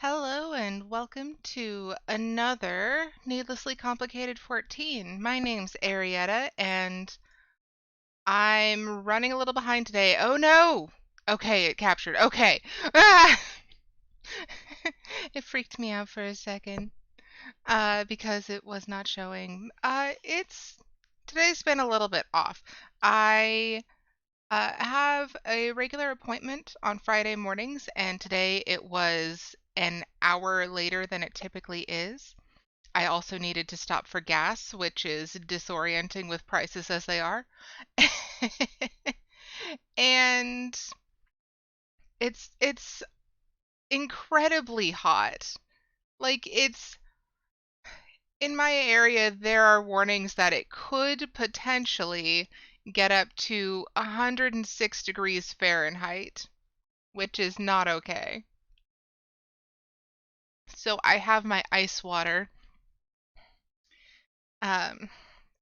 Hello and welcome to another Needlessly Complicated 14. My name's Arietta and I'm running a little behind today. Oh no! Okay, it captured. Okay. Ah! It freaked me out for a second because it was not showing. Today's been a little bit off. I have a regular appointment on Friday mornings, and today it was an hour later than it typically is. I also needed to stop for gas, which is disorienting with prices as they are. And it's incredibly hot. Like it's in my area there are warnings that it could potentially get up to 106 degrees Fahrenheit, which is not okay. So I have my ice water, um,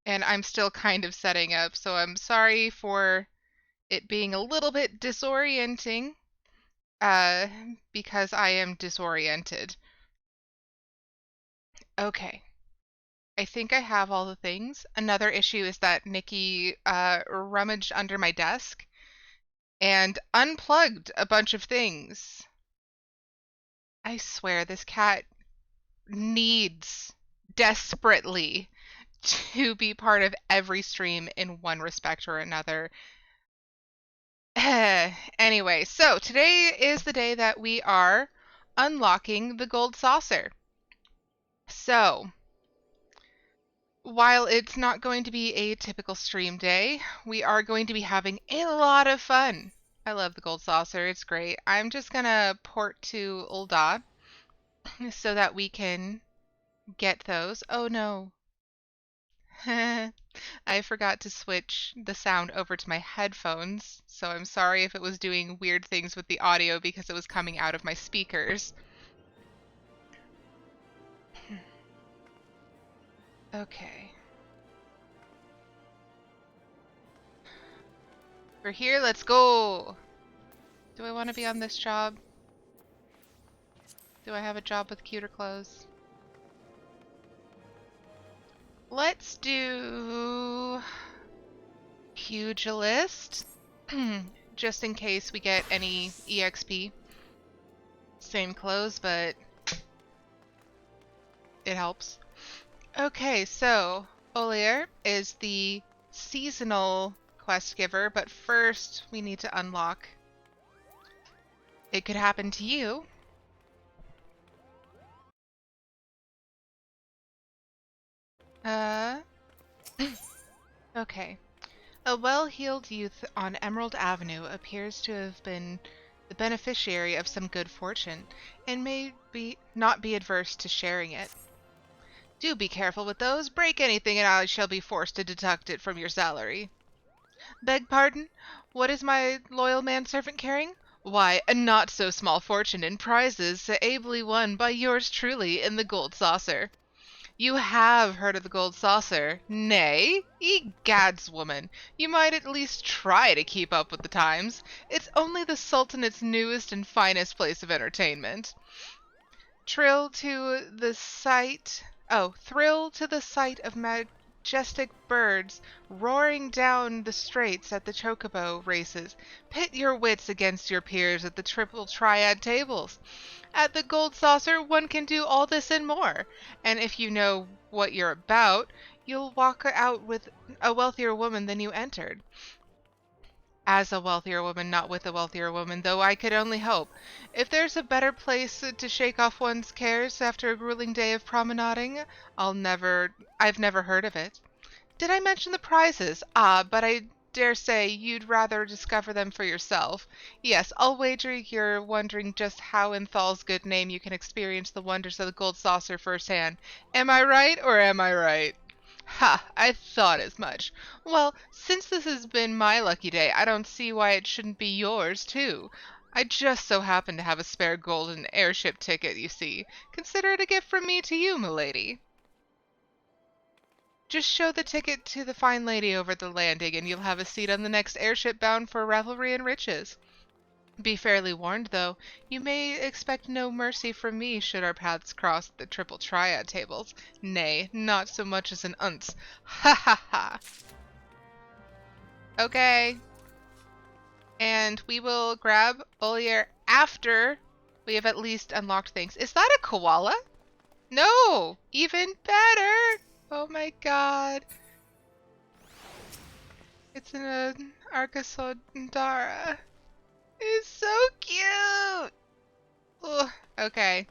and I'm still kind of setting up. So I'm sorry for it being a little bit disorienting, uh, because I am disoriented. Okay, I think I have all the things. Another issue is that Nikki rummaged under my desk and unplugged a bunch of things. I swear this cat needs desperately to be part of every stream in one respect or another. Anyway, so today is the day that we are unlocking the gold saucer. So, while it's not going to be a typical stream day, we are going to be having a lot of fun. I love the gold saucer, it's great. I'm just gonna port to Ul'dah so that we can get those. Oh no. I forgot to switch the sound over to my headphones, so I'm sorry if it was doing weird things with the audio because it was coming out of my speakers. Okay. We're here, let's go! Do I want to be on this job? Do I have a job with cuter clothes? Let's do pugilist, just in case we get any EXP. Same clothes, but it helps. Okay, so Olier is the seasonal quest giver, but first we need to unlock It Could Happen to You. Uh, okay. A well-heeled youth on Emerald Avenue appears to have been the beneficiary of some good fortune, and may not be adverse to sharing it. Do be careful with those. Break anything and I shall be forced to deduct it from your salary. Beg pardon? What is my loyal manservant carrying? Why, a not so small fortune in prizes ably won by yours truly in the gold saucer. You have heard of the gold saucer? Nay? Egads, woman, you might at least try to keep up with the times. It's only the Sultanate's newest and finest place of entertainment. Thrill to the sight of majestic birds roaring down the straits at the chocobo races. Pit your wits against your peers at the triple triad tables. At the Gold Saucer, one can do all this and more. And if you know what you're about, you'll walk out with a wealthier woman than you entered. As a wealthier woman, not with a wealthier woman, though I could only hope. If there's a better place to shake off one's cares after a grueling day of promenading, I've never heard of it. Did I mention the prizes? Ah, but I dare say you'd rather discover them for yourself. Yes, I'll wager you're wondering just how in Thal's good name you can experience the wonders of the gold saucer firsthand. Am I right, or am I right? Ha! I thought as much. Well, since this has been my lucky day, I don't see why it shouldn't be yours, too. I just so happen to have a spare golden airship ticket, you see. Consider it a gift from me to you, milady. Just show the ticket to the fine lady over at the landing, and you'll have a seat on the next airship bound for revelry and riches. Be fairly warned, though, you may expect no mercy from me should our paths cross the triple triad tables. Nay, not so much as an ounce. Ha ha ha! Okay. And we will grab Olier after we have at least unlocked things. Is that a koala? No! Even better! Oh my god. It's an Arcasodara. It's so cute! Ugh, okay.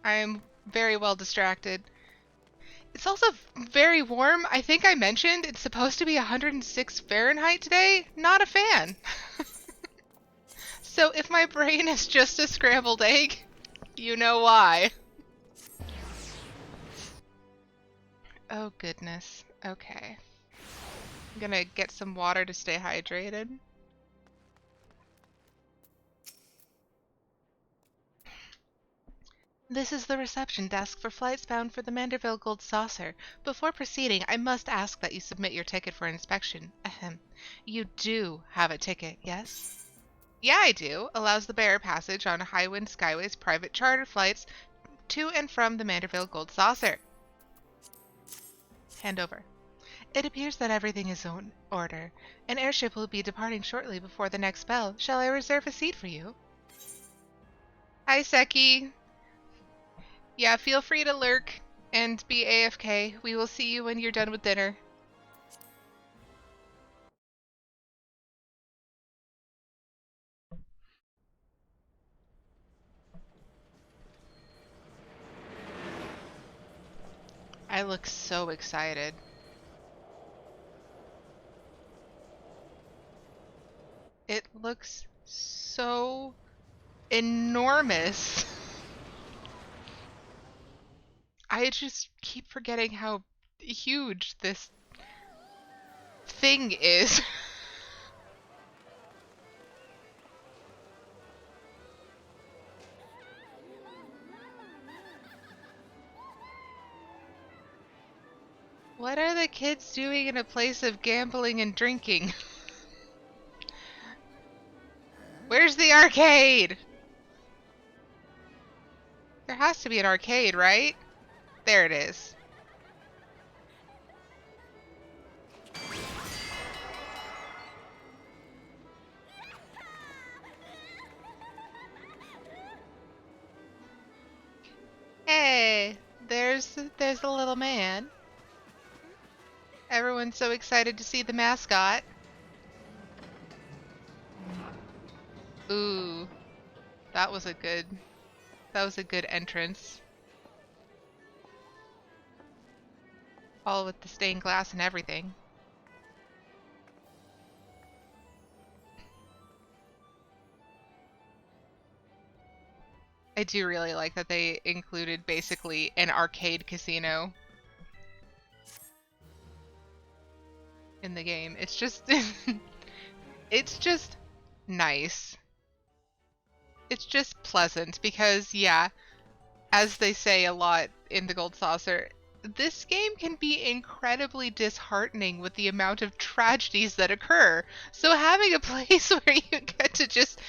I am very well distracted. It's also very warm. I think I mentioned it's supposed to be 106 Fahrenheit today. Not a fan. So if my brain is just a scrambled egg, you know why. Oh goodness. Okay. I'm gonna get some water to stay hydrated. This is the reception desk for flights bound for the Manderville Gold Saucer. Before proceeding, I must ask that you submit your ticket for inspection. Ahem. You do have a ticket, yes? Yeah, I do. Allows the bearer passage on Highwind Skyways private charter flights to and from the Manderville Gold Saucer. Hand over. It appears that everything is in order. An airship will be departing shortly before the next bell. Shall I reserve a seat for you? Hi, Seki. Yeah, feel free to lurk and be AFK. We will see you when you're done with dinner. I look so excited. It looks so enormous. I just keep forgetting how huge this thing is. What are the kids doing in a place of gambling and drinking? Where's the arcade? There has to be an arcade, right? There it is. Hey, there's the little man. Everyone's so excited to see the mascot. Ooh, that was a good entrance. All with the stained glass and everything. I do really like that they included basically an arcade casino in the game. It's just it's just nice. It's just pleasant because, yeah, as they say a lot in the Gold Saucer, this game can be incredibly disheartening with the amount of tragedies that occur. So having a place where you get to just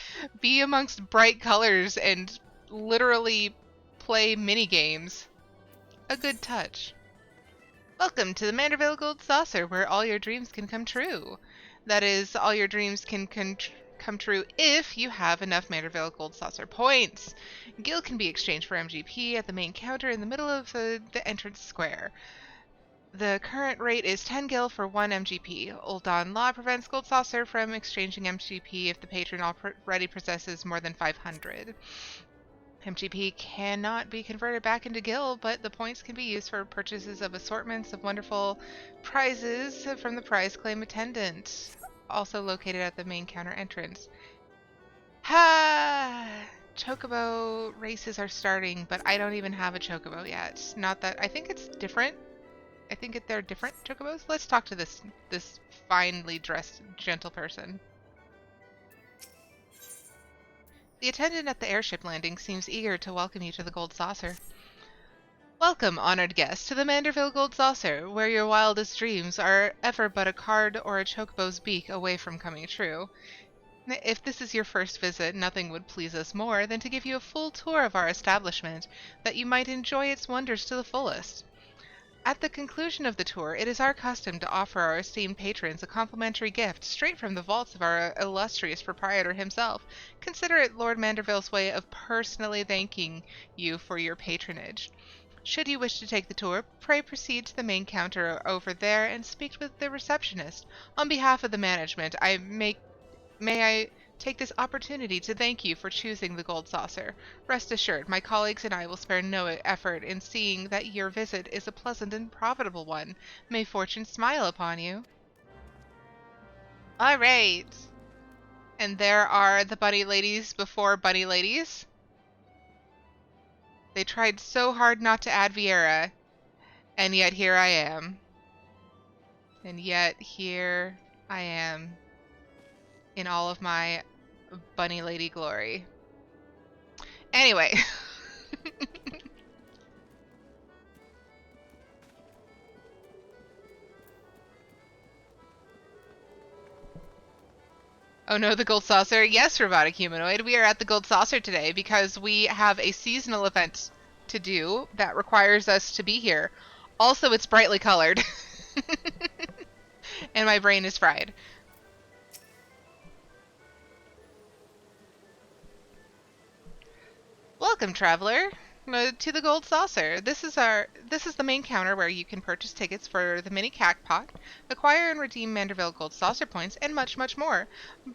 be amongst bright colors and literally play mini games, a good touch. Welcome to the Manderville Gold Saucer, where all your dreams can come true. That is, all your dreams can come true if you have enough Manderville Gold Saucer points. Gil can be exchanged for MGP at the main counter in the middle of the entrance square. The current rate is 10 gil for 1 MGP. Uldan law prevents Gold Saucer from exchanging MGP if the patron already possesses more than 500. MGP cannot be converted back into gil, but the points can be used for purchases of assortments of wonderful prizes from the prize claim attendant, also located at the main counter entrance. Ha! Chocobo races are starting, but I don't even have a chocobo yet. Not that I think it's different. I think they're different chocobos. Let's talk to this finely dressed gentle person. The attendant at the airship landing seems eager to welcome you to the Gold Saucer. Welcome, honored guest, to the Manderville Gold Saucer, where your wildest dreams are ever but a card or a chocobo's beak away from coming true. If this is your first visit, nothing would please us more than to give you a full tour of our establishment, that you might enjoy its wonders to the fullest. At the conclusion of the tour, it is our custom to offer our esteemed patrons a complimentary gift straight from the vaults of our illustrious proprietor himself. Consider it Lord Manderville's way of personally thanking you for your patronage. Should you wish to take the tour, pray proceed to the main counter over there and speak with the receptionist. On behalf of the management, may I take this opportunity to thank you for choosing the Gold Saucer. Rest assured, my colleagues and I will spare no effort in seeing that your visit is a pleasant and profitable one. May fortune smile upon you. All right. And there are the bunny ladies before bunny ladies. They tried so hard not to add Vieira, and yet here I am. And yet here I am in all of my bunny lady glory. Anyway. Oh no, the Gold Saucer. Yes, Robotic Humanoid. We are at the Gold Saucer today because we have a seasonal event to do that requires us to be here. Also, it's brightly colored. And my brain is fried. Welcome, traveler, to the Gold Saucer. This is the main counter where you can purchase tickets for the mini Cacpot, acquire and redeem Manderville Gold Saucer points, and much, much more.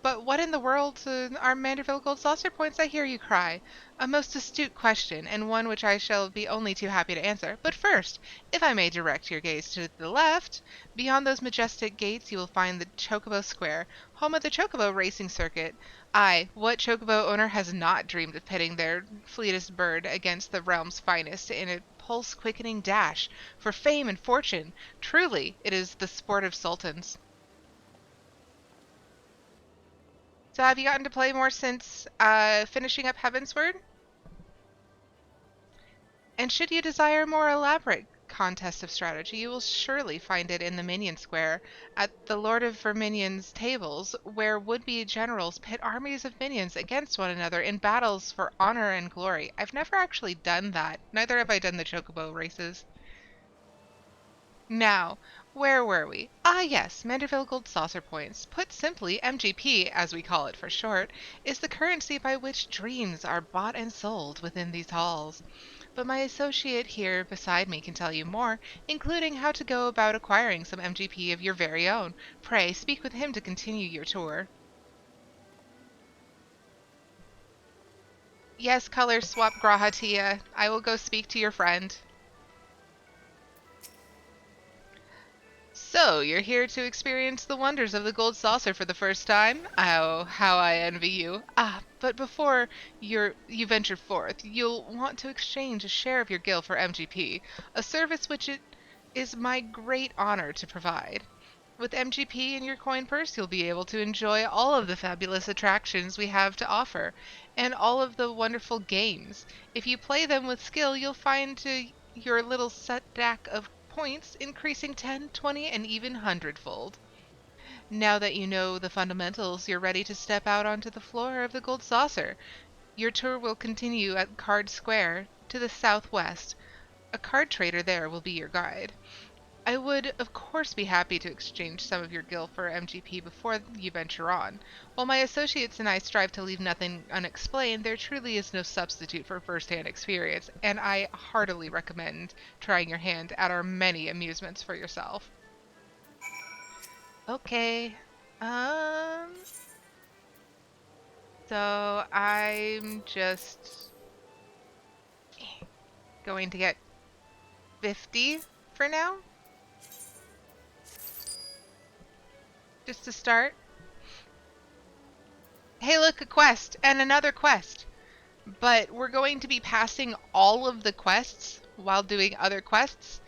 But what in the world are Manderville Gold Saucer points, I hear you cry? A most astute question, and one which I shall be only too happy to answer. But first, if I may direct your gaze to the left, beyond those majestic gates you will find the Chocobo Square, home of the Chocobo Racing Circuit. Aye, what Chocobo owner has not dreamed of pitting their fleetest bird against the realm's finest in a pulse-quickening dash for fame and fortune? Truly, it is the sport of sultans. So have you gotten to play more since finishing up Heavensward? And should you desire a more elaborate contest of strategy, you will surely find it in the Minion Square, at the Lord of Verminion's tables, where would-be generals pit armies of minions against one another in battles for honor and glory. I've never actually done that. Neither have I done the Chocobo races. Now, where were we? Ah, yes, Manderville Gold Saucer Points. Put simply, MGP, as we call it for short, is the currency by which dreams are bought and sold within these halls. But my associate here beside me can tell you more, including how to go about acquiring some MGP of your very own. Pray, speak with him to continue your tour. Yes, Color Swap Grahatia. I will go speak to your friend. So, you're here to experience the wonders of the Gold Saucer for the first time? Oh, how I envy you. Ah, but before you venture forth, you'll want to exchange a share of your gil for MGP, a service which it is my great honor to provide. With MGP in your coin purse, you'll be able to enjoy all of the fabulous attractions we have to offer, and all of the wonderful games. If you play them with skill, you'll find your little set stack of points increasing 10, 20, and even hundredfold. Now that you know the fundamentals, you're ready to step out onto the floor of the Gold Saucer. Your tour will continue at Card Square to the southwest. A card trader there will be your guide. I would, of course, be happy to exchange some of your gil for MGP before you venture on. While my associates and I strive to leave nothing unexplained, there truly is no substitute for first-hand experience, and I heartily recommend trying your hand at our many amusements for yourself. Okay. So I'm just going to get 50 for now. Just to start. Hey, look, a quest and another quest. But we're going to be passing all of the quests while doing other quests.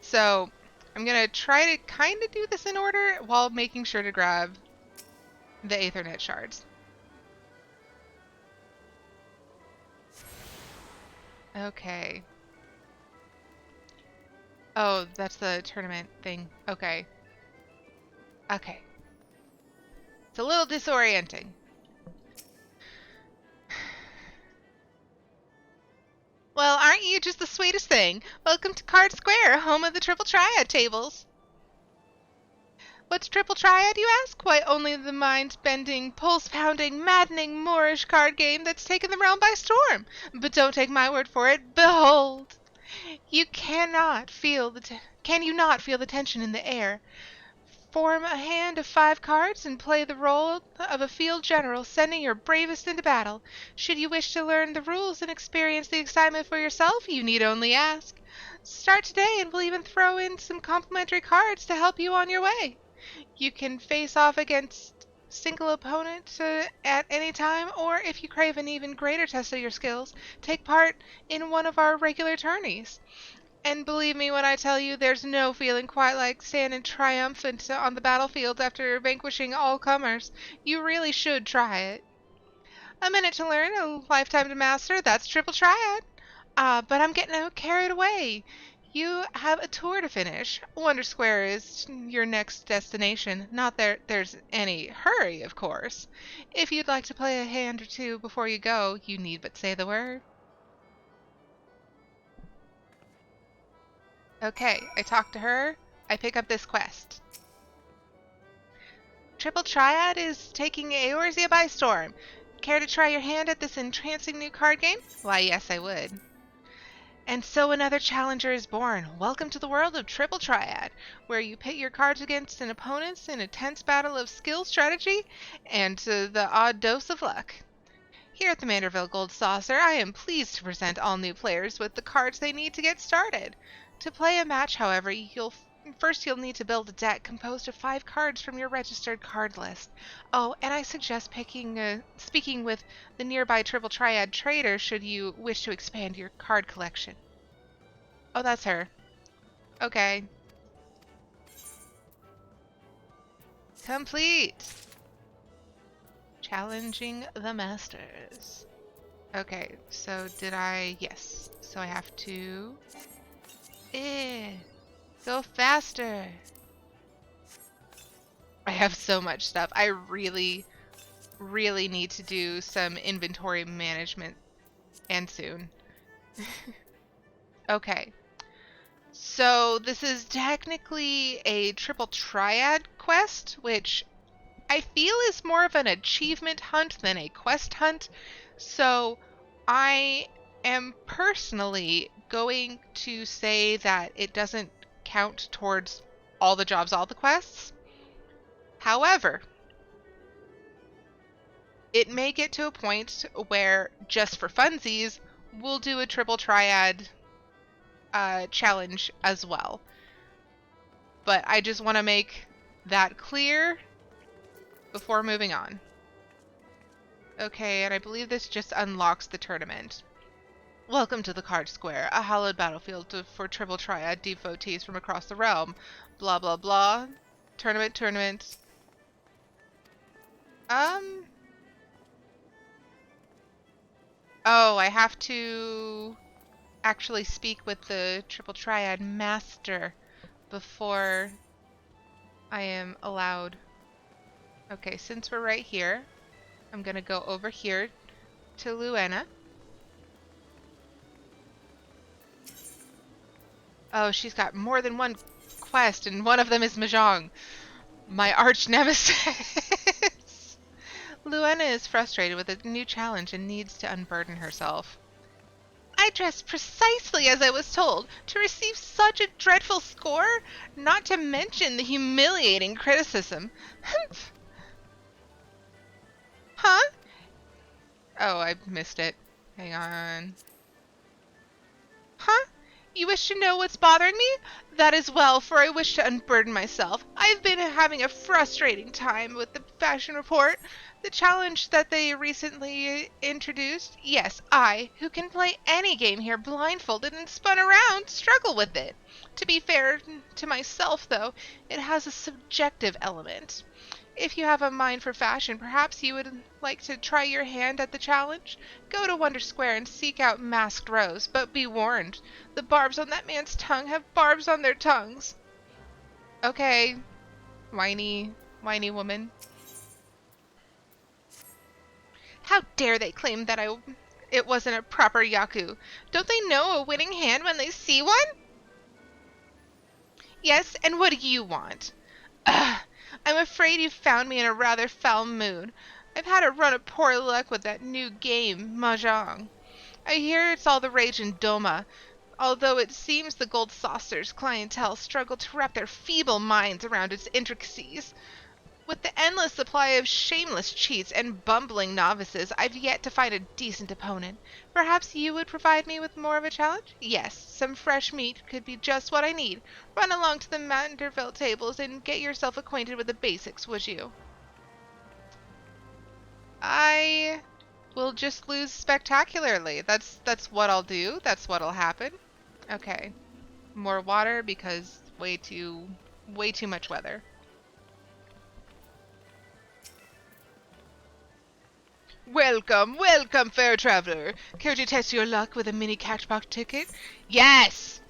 So I'm going to try to kind of do this in order while making sure to grab the Aethernet shards. Okay. Oh, that's the tournament thing. Okay. Okay. It's a little disorienting. Well, aren't you just the sweetest thing? Welcome to Card Square, home of the Triple Triad tables. What's Triple Triad, you ask? Why, only the mind-bending, pulse-pounding, maddening Moorish card game that's taken the realm by storm. But don't take my word for it. Behold! Can you not feel the tension in the air? Form a hand of 5 cards and play the role of a field general, sending your bravest into battle. Should you wish to learn the rules and experience the excitement for yourself, you need only ask. Start today and we'll even throw in some complimentary cards to help you on your way. You can face off against single opponent at any time, or if you crave an even greater test of your skills, take part in one of our regular tourneys. And believe me when I tell you, there's no feeling quite like standing triumphant on the battlefield after vanquishing all comers. You really should try it. A minute to learn, a lifetime to master, that's Triple Triad. But I'm getting carried away. You have a tour to finish. Wonder Square is your next destination. Not there's any hurry, of course. If you'd like to play a hand or two before you go, you need but say the word. Okay, I talk to her. I pick up this quest. Triple Triad is taking Eorzea by storm. Care to try your hand at this entrancing new card game? Why, yes, I would. And so another challenger is born. Welcome to the world of Triple Triad, where you pit your cards against an opponent in a tense battle of skill, strategy, and the odd dose of luck. Here at the Manderville Gold Saucer, I am pleased to present all new players with the cards they need to get started. To play a match, however, you'll need to build a deck composed of 5 cards from your registered card list. Oh, and I suggest speaking with the nearby Triple Triad trader should you wish to expand your card collection. Oh, that's her. Okay. Complete! Challenging the Masters. Okay, so yes. So I have to... Go faster! I have so much stuff. I really, really need to do some inventory management, and soon. Okay. So this is technically a Triple Triad quest, which I feel is more of an achievement hunt than a quest hunt. So I am personally going to say that it doesn't count towards all the jobs, all the quests. However, it may get to a point where, just for funsies, we'll do a Triple Triad challenge as well. But I just want to make that clear before moving on. Okay, and I believe this just unlocks the tournament. Welcome to the Card Square, a hallowed battlefield for Triple Triad devotees from across the realm. Blah, blah, blah. Tournament. Oh, I have to actually speak with the Triple Triad Master before I am allowed. Okay, since we're right here, I'm gonna go over here to Luena. Oh, she's got more than one quest, and one of them is Mahjong, my arch nemesis. Luena is frustrated with a new challenge and needs to unburden herself. I dressed precisely as I was told. To receive such a dreadful score? Not to mention the humiliating criticism. Huh? Oh, I missed it. Hang on. Huh? You wish to know what's bothering me? That is well, for I wish to unburden myself. I've been having a frustrating time with the fashion report. The challenge that they recently introduced. Yes, I, who can play any game here blindfolded and spun around, struggle with it. To be fair to myself, though, it has a subjective element. If you have a mind for fashion, perhaps you would like to try your hand at the challenge? Go to Wonder Square and seek out Masked Rose, but be warned. The barbs on that man's tongue have barbs on their tongues. Okay, whiny woman. How dare they claim that it wasn't a proper yaku? Don't they know a winning hand when they see one? Yes, and what do you want? Ugh, I'm afraid you found me in a rather foul mood. I've had a run of poor luck with that new game, Mahjong. I hear it's all the rage in Doma, although it seems the Gold Saucer's clientele struggle to wrap their feeble minds around its intricacies. With the endless supply of shameless cheats and bumbling novices, I've yet to find a decent opponent. Perhaps you would provide me with more of a challenge? Yes, some fresh meat could be just what I need. Run along to the Manderville tables and get yourself acquainted with the basics, would you? I will just lose spectacularly. That's what I'll do. That's what'll happen. Okay. More water because way too much weather. Welcome, welcome, fair traveler. Care to test your luck with a mini cactpot ticket? Yes!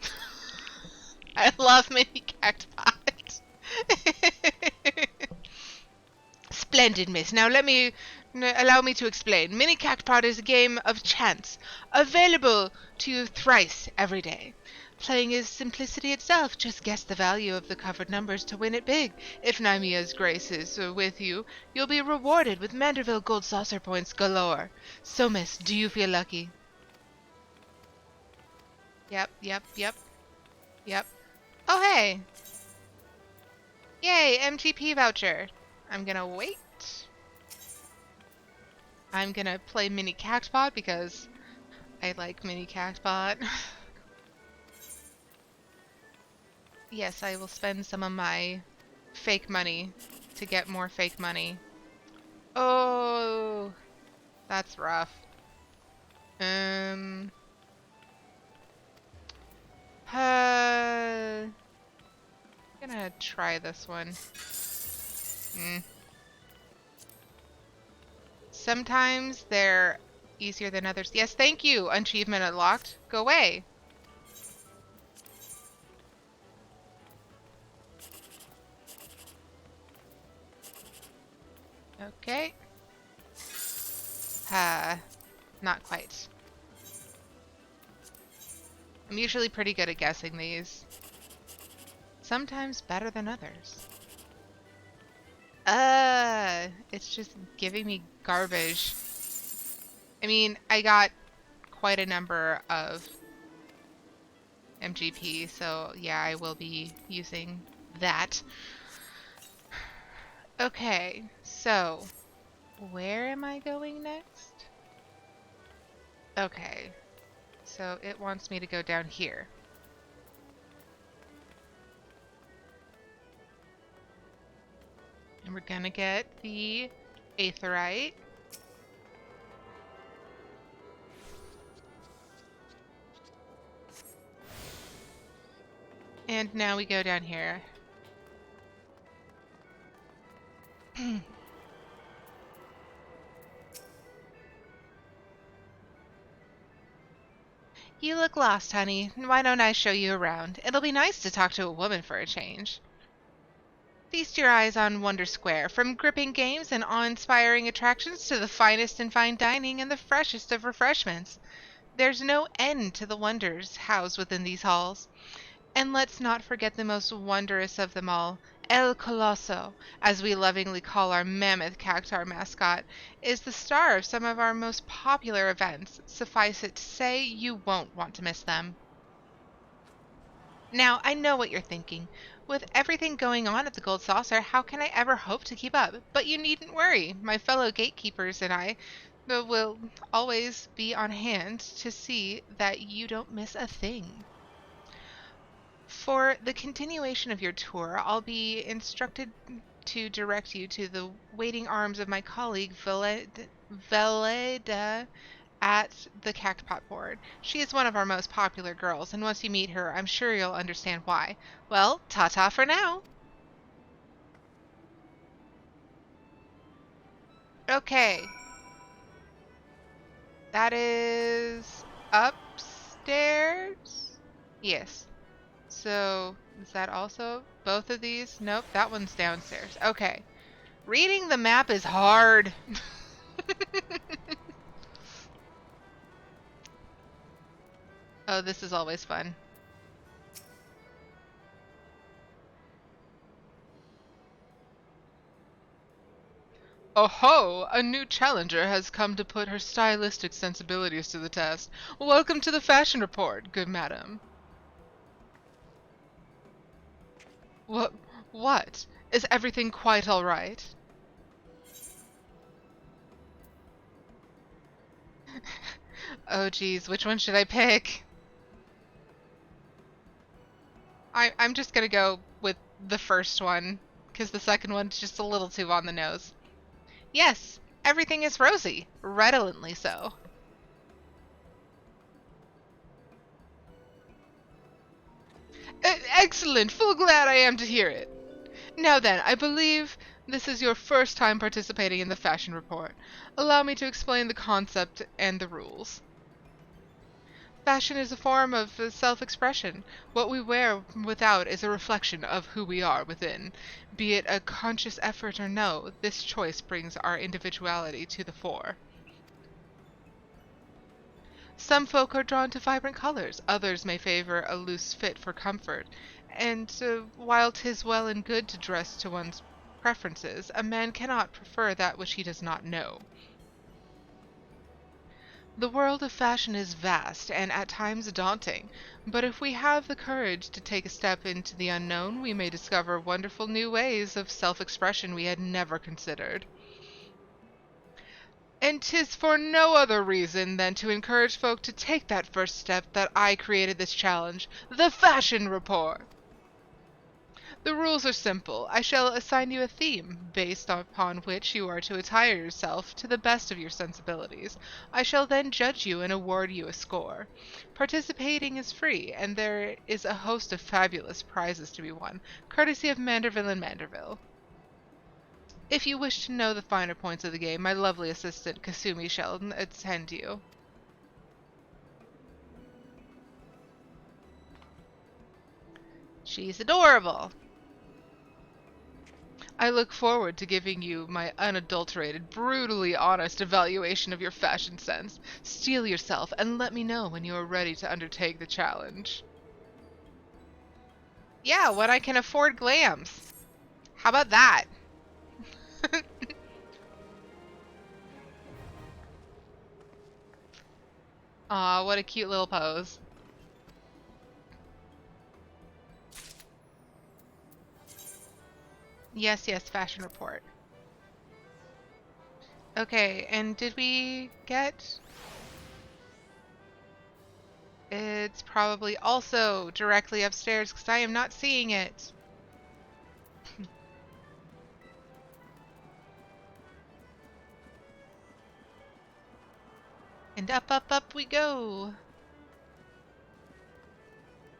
I love mini cactpot. Splendid, miss. Now allow me to explain. Mini Cactpot is a game of chance, available to you thrice every day. Playing is simplicity itself. Just guess the value of the covered numbers to win it big. If Namia's grace is with you, you'll be rewarded with Manderville Gold Saucer points galore. So, miss, do you feel lucky? Yep. Oh, hey! Yay, MTP voucher. I'm gonna wait. I'm gonna play Mini Cactpot because I like Mini Cactpot. Yes, I will spend some of my fake money to get more fake money. Oh, that's rough. Gonna try this one. Sometimes they're easier than others. Yes, thank you. Achievement unlocked. Go away. Okay. Not quite. I'm usually pretty good at guessing these. Sometimes better than others. It's just giving me garbage. I mean, I got quite a number of MGP, so yeah, I will be using that. Okay, so where am I going next? Okay, so it wants me to go down here. And we're gonna get the aetheryte. And now we go down here. You look lost, honey. Why don't I show you around? It'll be nice to talk to a woman for a change. Feast your eyes on Wonder Square, from gripping games and awe-inspiring attractions to the finest in fine dining and the freshest of refreshments. There's no end to the wonders housed within these halls. And let's not forget the most wondrous of them all, El Colosso, as we lovingly call our mammoth cactar mascot, is the star of some of our most popular events. Suffice it to say, you won't want to miss them. Now, I know what you're thinking. With everything going on at the Gold Saucer, how can I ever hope to keep up? But you needn't worry. My fellow gatekeepers and I will always be on hand to see that you don't miss a thing. For the continuation of your tour, I'll be instructed to direct you to the waiting arms of my colleague Veleda at the Cactpot board. She is one of our most popular girls, and once you meet her, I'm sure you'll understand why. Well, ta-ta for now! Okay. That is upstairs? Yes. So, is that also both of these? Nope, that one's downstairs. Okay. Reading the map is hard. Oh, this is always fun. Oh ho! A new challenger has come to put her stylistic sensibilities to the test. Welcome to the fashion report, good madam. What? What? Is everything quite all right? Oh geez, which one should I pick? I'm just gonna go with the first one, because the second one's just a little too on the nose. Yes, everything is rosy, redolently so. Excellent, full glad I am to hear it. Now then, I believe this is your first time participating in the fashion report. Allow me to explain the concept and the rules. Fashion is a form of self-expression. What we wear without is a reflection of who we are within. Be it a conscious effort or no, this choice brings our individuality to the fore. Some folk are drawn to vibrant colors, others may favor a loose fit for comfort. And while 'tis well and good to dress to one's preferences, a man cannot prefer that which he does not know. The world of fashion is vast and at times daunting, but if we have the courage to take a step into the unknown, we may discover wonderful new ways of self-expression we had never considered. And 'tis for no other reason than to encourage folk to take that first step that I created this challenge, the Fashion Report. The rules are simple. I shall assign you a theme, based upon which you are to attire yourself to the best of your sensibilities. I shall then judge you and award you a score. Participating is free, and there is a host of fabulous prizes to be won, courtesy of Manderville and Manderville. If you wish to know the finer points of the game, my lovely assistant Kasumi shall attend you. She's adorable. I look forward to giving you my unadulterated, brutally honest evaluation of your fashion sense. Steel yourself and let me know when you are ready to undertake the challenge. Yeah, when I can afford glams. How about that? Aw, what a cute little pose. Yes, yes, fashion report. Okay, and did we get... It's probably also directly upstairs because I am not seeing it. And up, up, up we go.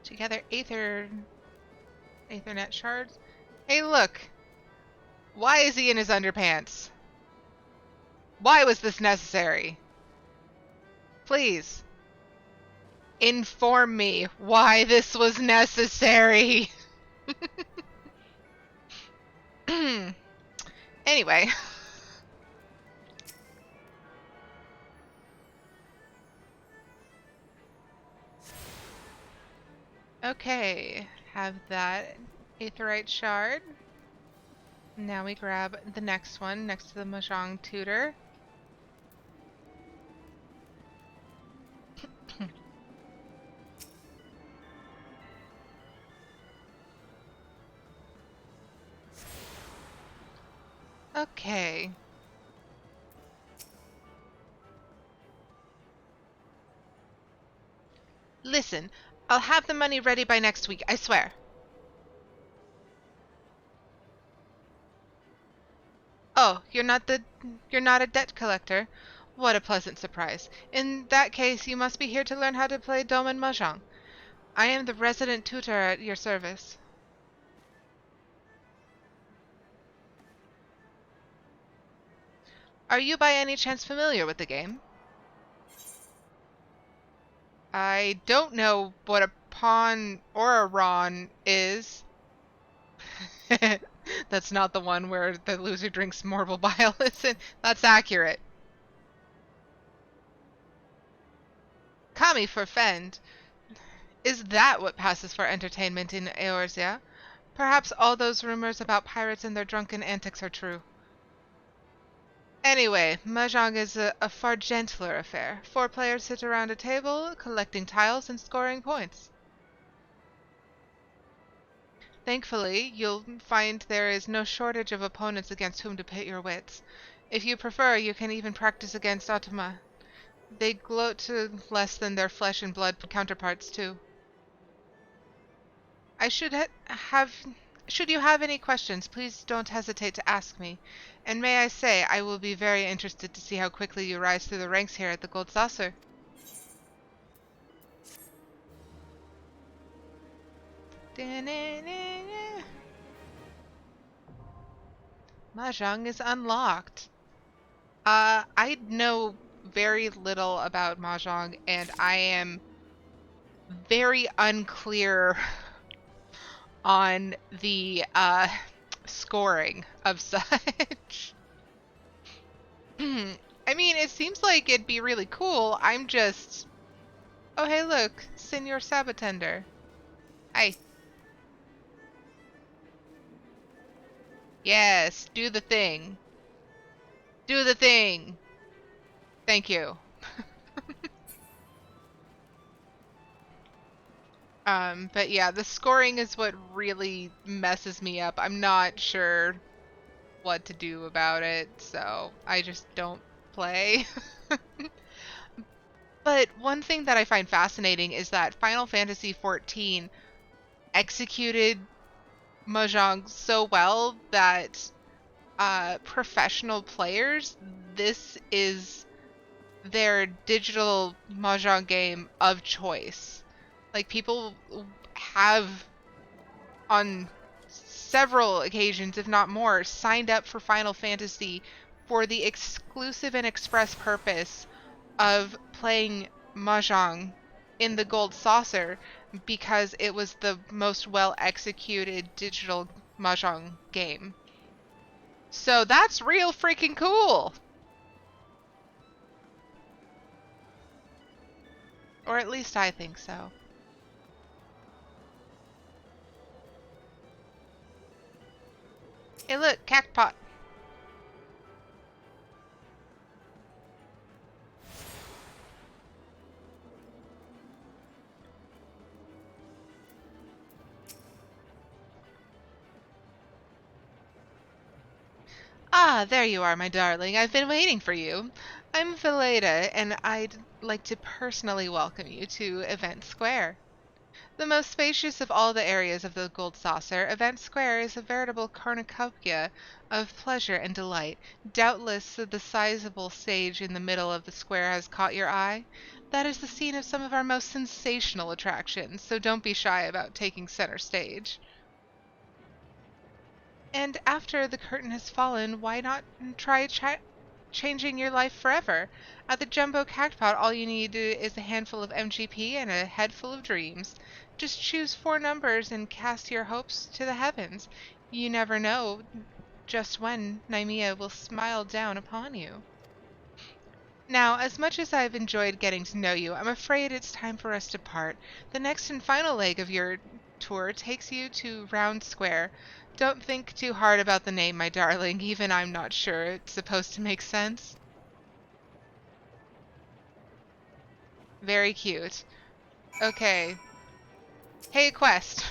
Together, Aethernet shards. Hey, look. Why is he in his underpants? Why was this necessary? Please. Inform me why this was necessary. Anyway. Okay, have that aetherite shard. Now we grab the next one next to the Mahjong tutor. Okay. Listen, I'll have the money ready by next week, I swear. Oh, you're not a debt collector? What a pleasant surprise. In that case, you must be here to learn how to play Doman Mahjong. I am the resident tutor at your service. Are you by any chance familiar with the game? I don't know what a pawn or a ron is. That's not the one where the loser drinks morbid bile, is it? That's accurate. Kami for Fend. Is that what passes for entertainment in Eorzea? Perhaps all those rumors about pirates and their drunken antics are true. Anyway, Mahjong is a far gentler affair. 4 players sit around a table, collecting tiles and scoring points. Thankfully, you'll find there is no shortage of opponents against whom to pit your wits. If you prefer, you can even practice against Automa. They gloat to less than their flesh and blood counterparts, too. I should have... Should you have any questions, please don't hesitate to ask me. And may I say, I will be very interested to see how quickly you rise through the ranks here at the Gold Saucer. Mahjong is unlocked. I know very little about Mahjong, and I am very unclear on the scoring of such. I mean, it seems like it'd be really cool. I'm just... Oh, hey, look. Senor Sabatender. Hi. Yes, do the thing. Do the thing. Thank you. But yeah, the scoring is what really messes me up. I'm not sure what to do about it, so I just don't play. But one thing that I find fascinating is that Final Fantasy XIV executed Mahjong so well that professional players, this is their digital Mahjong game of choice. Like, people have, on several occasions, if not more, signed up for Final Fantasy for the exclusive and express purpose of playing Mahjong in the Gold Saucer because it was the most well-executed digital Mahjong game. So that's real freaking cool! Or at least I think so. Hey look, cactpot. Ah, there you are, my darling. I've been waiting for you. I'm Veleda, and I'd like to personally welcome you to Event Square. The most spacious of all the areas of the Gold Saucer, Event Square is a veritable cornucopia of pleasure and delight. Doubtless the sizable stage in the middle of the square has caught your eye. That is the scene of some of our most sensational attractions, so don't be shy about taking center stage. And after the curtain has fallen, why not try changing your life forever? At the Jumbo Cactpot, all you need is a handful of MGP and a head full of dreams. Just choose 4 numbers and cast your hopes to the heavens. You never know just when Naimia will smile down upon you. Now, as much as I've enjoyed getting to know you, I'm afraid it's time for us to part. The next and final leg of your tour takes you to Round Square. Don't think too hard about the name, my darling. Even I'm not sure it's supposed to make sense. Very cute. Okay. Hey, Quest.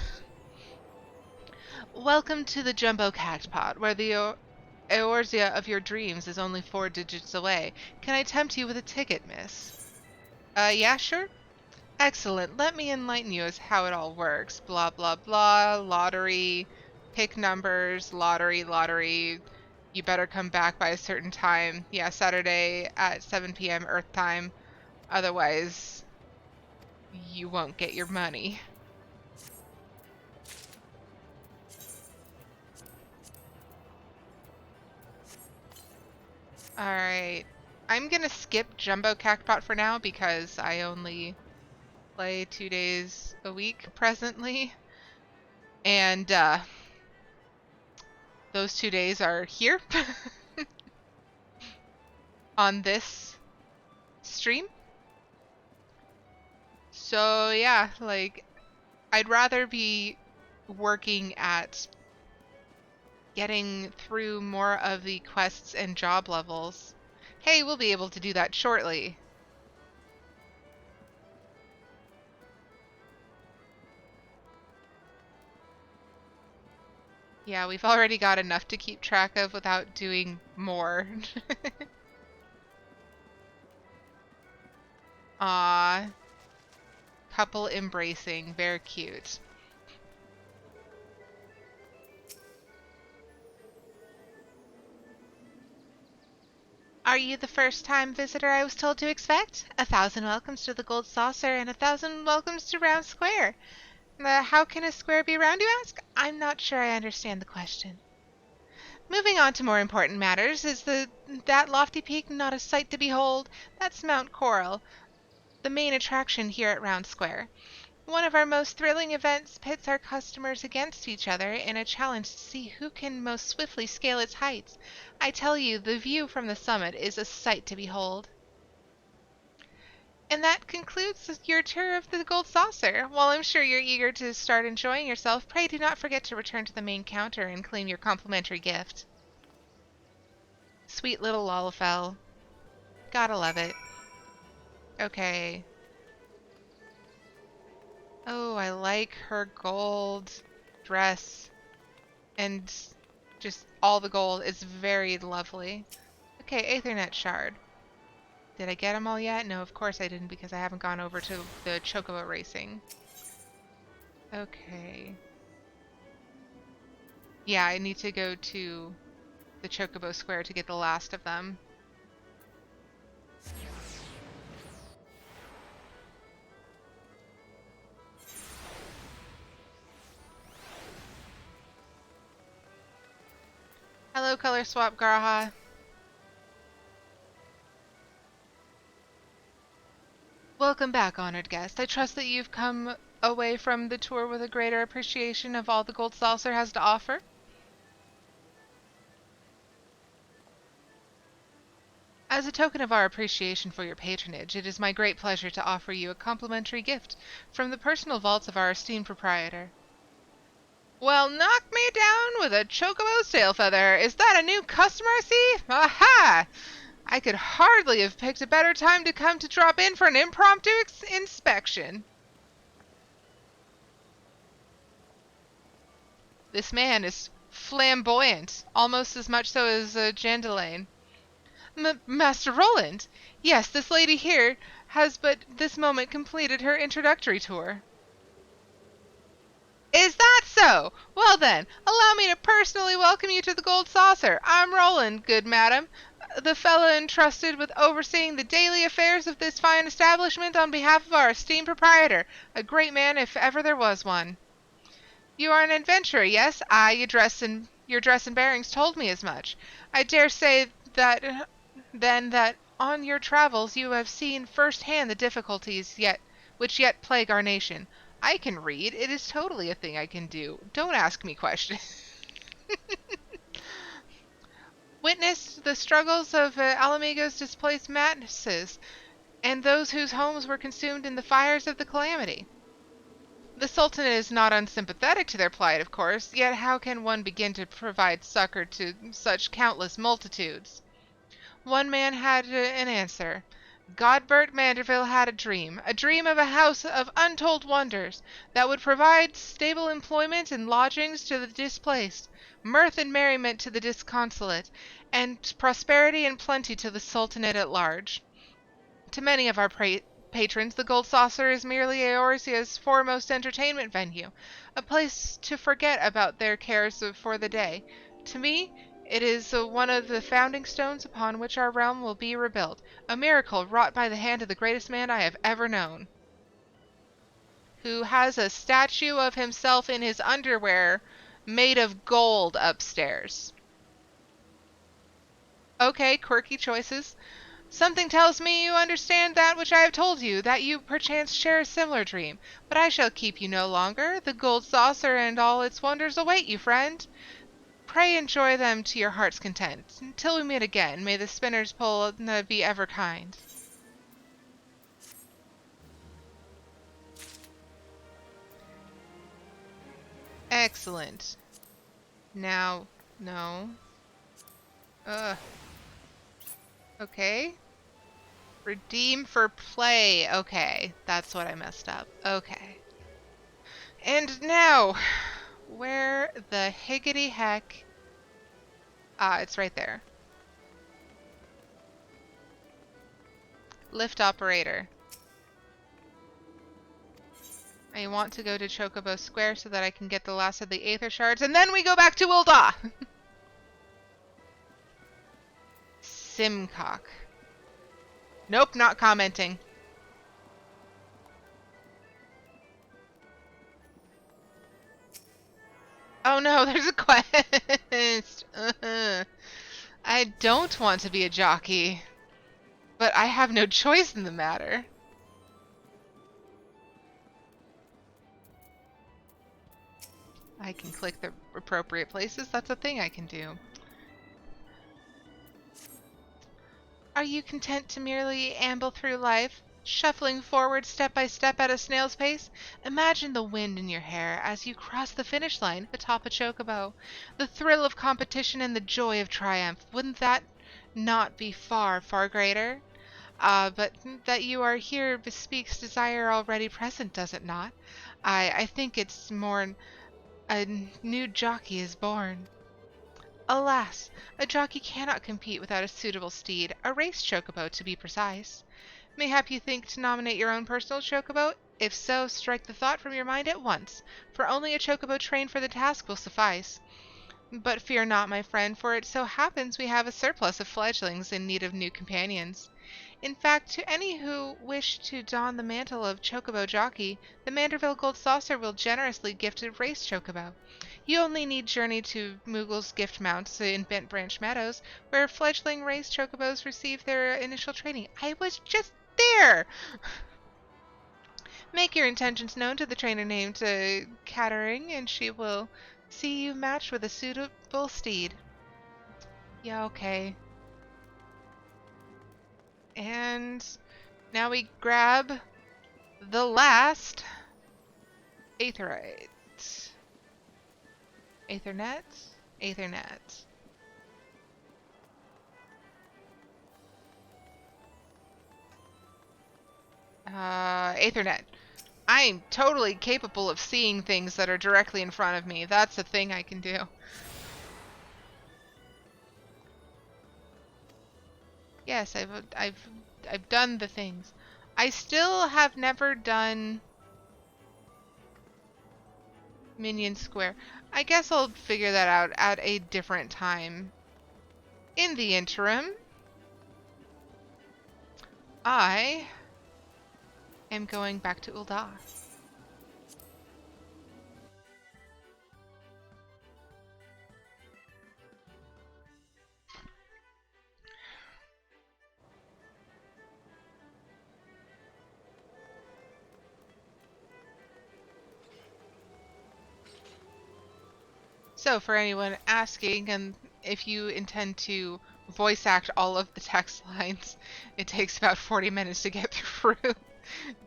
Welcome to the Jumbo Cactpot, where the Eorzea of your dreams is only 4 digits away. Can I tempt you with a ticket, miss? Yeah, sure. Excellent. Let me enlighten you as how it all works. Blah, blah, blah. Lottery. Pick numbers. Lottery. You better come back by a certain time. Yeah, Saturday at 7 p.m. Earth time. Otherwise, you won't get your money. Alright. I'm gonna skip Jumbo Cactpot for now because I only play 2 days a week presently. And those 2 days are here on this stream. So yeah, like, I'd rather be working at getting through more of the quests and job levels. Hey, we'll be able to do that shortly. Yeah, we've already got enough to keep track of without doing more. Aw. Couple embracing. Very cute. Are you the first-time visitor I was told to expect? 1,000 welcomes to the Gold Saucer and 1,000 welcomes to Round Square. How can a square be round, you ask? I'm not sure I understand the question. Moving on to more important matters, is that lofty peak not a sight to behold? That's Mount Coral, the main attraction here at Round Square. One of our most thrilling events pits our customers against each other in a challenge to see who can most swiftly scale its heights. I tell you, the view from the summit is a sight to behold. And that concludes your tour of the Gold Saucer. While I'm sure you're eager to start enjoying yourself, pray do not forget to return to the main counter and claim your complimentary gift. Sweet little Lalafell. Gotta love it. Okay. Oh, I like her gold dress. And just all the gold is very lovely. Okay, Aethernet shard. Did I get them all yet? No, of course I didn't because I haven't gone over to the Chocobo racing. Okay. Yeah, I need to go to the Chocobo Square to get the last of them. Hello, Color Swap Garaha. Welcome back, honored guest. I trust that you've come away from the tour with a greater appreciation of all the Gold Saucer has to offer. As a token of our appreciation for your patronage, it is my great pleasure to offer you a complimentary gift from the personal vaults of our esteemed proprietor. Well, knock me down with a Chocobo sail feather. Is that a new customer I see? Aha! I could hardly have picked a better time to come to drop in for an impromptu inspection. This man is flamboyant, almost as much so as Jandelaine. Master Roland! Yes, this lady here has but this moment completed her introductory tour. Is that so? Well then, allow me to personally welcome you to the Gold Saucer. I'm Roland, good madam, the fellow entrusted with overseeing the daily affairs of this fine establishment on behalf of our esteemed proprietor, a great man if ever there was one. You are an adventurer, yes? Aye, your dress and bearings told me as much. I dare say that then that on your travels you have seen first-hand the difficulties which yet plague our nation. I can read. It is totally a thing I can do. Don't ask me questions. Witnessed the struggles of Alamigo's displaced masses and those whose homes were consumed in the fires of the calamity. The Sultan is not unsympathetic to their plight, of course, yet how can one begin to provide succor to such countless multitudes? One man had an answer. Godbert Manderville had a dream of a house of untold wonders, that would provide stable employment and lodgings to the displaced, mirth and merriment to the disconsolate, and prosperity and plenty to the Sultanate at large. To many of our patrons, the Gold Saucer is merely Eorzea's foremost entertainment venue, a place to forget about their cares for the day. To me, it is one of the founding stones upon which our realm will be rebuilt, a miracle wrought by the hand of the greatest man I have ever known, who has a statue of himself in his underwear made of gold upstairs. Okay, quirky choices. Something tells me you understand that which I have told you, that you perchance share a similar dream. But I shall keep you no longer. The Gold Saucer and all its wonders await you, friend. Pray enjoy them to your heart's content. Until we meet again, may the spinner's pull be ever kind. Excellent. Now, no. Okay. Redeem for play. Okay, that's what I messed up. Okay. And now, where the higgity heck... Ah, it's right there. Lift operator. I want to go to Chocobo Square so that I can get the last of the Aether Shards, and then we go back to Ul'dah! Simcock. Nope, not commenting. Oh no, there's a quest! I don't want to be a jockey, but I have no choice in the matter. I can click the appropriate places. That's a thing I can do. Are you content to merely amble through life, shuffling forward step by step at a snail's pace? Imagine the wind in your hair as you cross the finish line atop a chocobo. The thrill of competition and the joy of triumph. Wouldn't that not be far, far greater? But that you are here bespeaks desire already present, does it not? I think it's more a new jockey is born. Alas, a jockey cannot compete without a suitable steed, a race chocobo to be precise. Mayhap you think to nominate your own personal chocobo? If so, strike the thought from your mind at once, for only a chocobo trained for the task will suffice. But fear not, my friend, for it so happens we have a surplus of fledglings in need of new companions. In fact, to any who wish to don the mantle of chocobo jockey, the Manderville Gold Saucer will generously gift a race chocobo. You only need journey to Moogle's gift mounts in Bent Branch Meadows, where fledgling race chocobos receive their initial training. I was just there! Make your intentions known to the trainer named Cattering, and she will see you matched with a suitable steed. Yeah, okay. And now we grab the last Aetherite. Aethernet? Aethernet. Aethernet. I'm totally capable of seeing things that are directly in front of me. That's a thing I can do. Yes, I've done the things. I still have never done Minion Square. I guess I'll figure that out at a different time. In the interim, I am going back to Ul'dah. So for anyone asking, and if you intend to voice act all of the text lines, it takes about 40 minutes to get through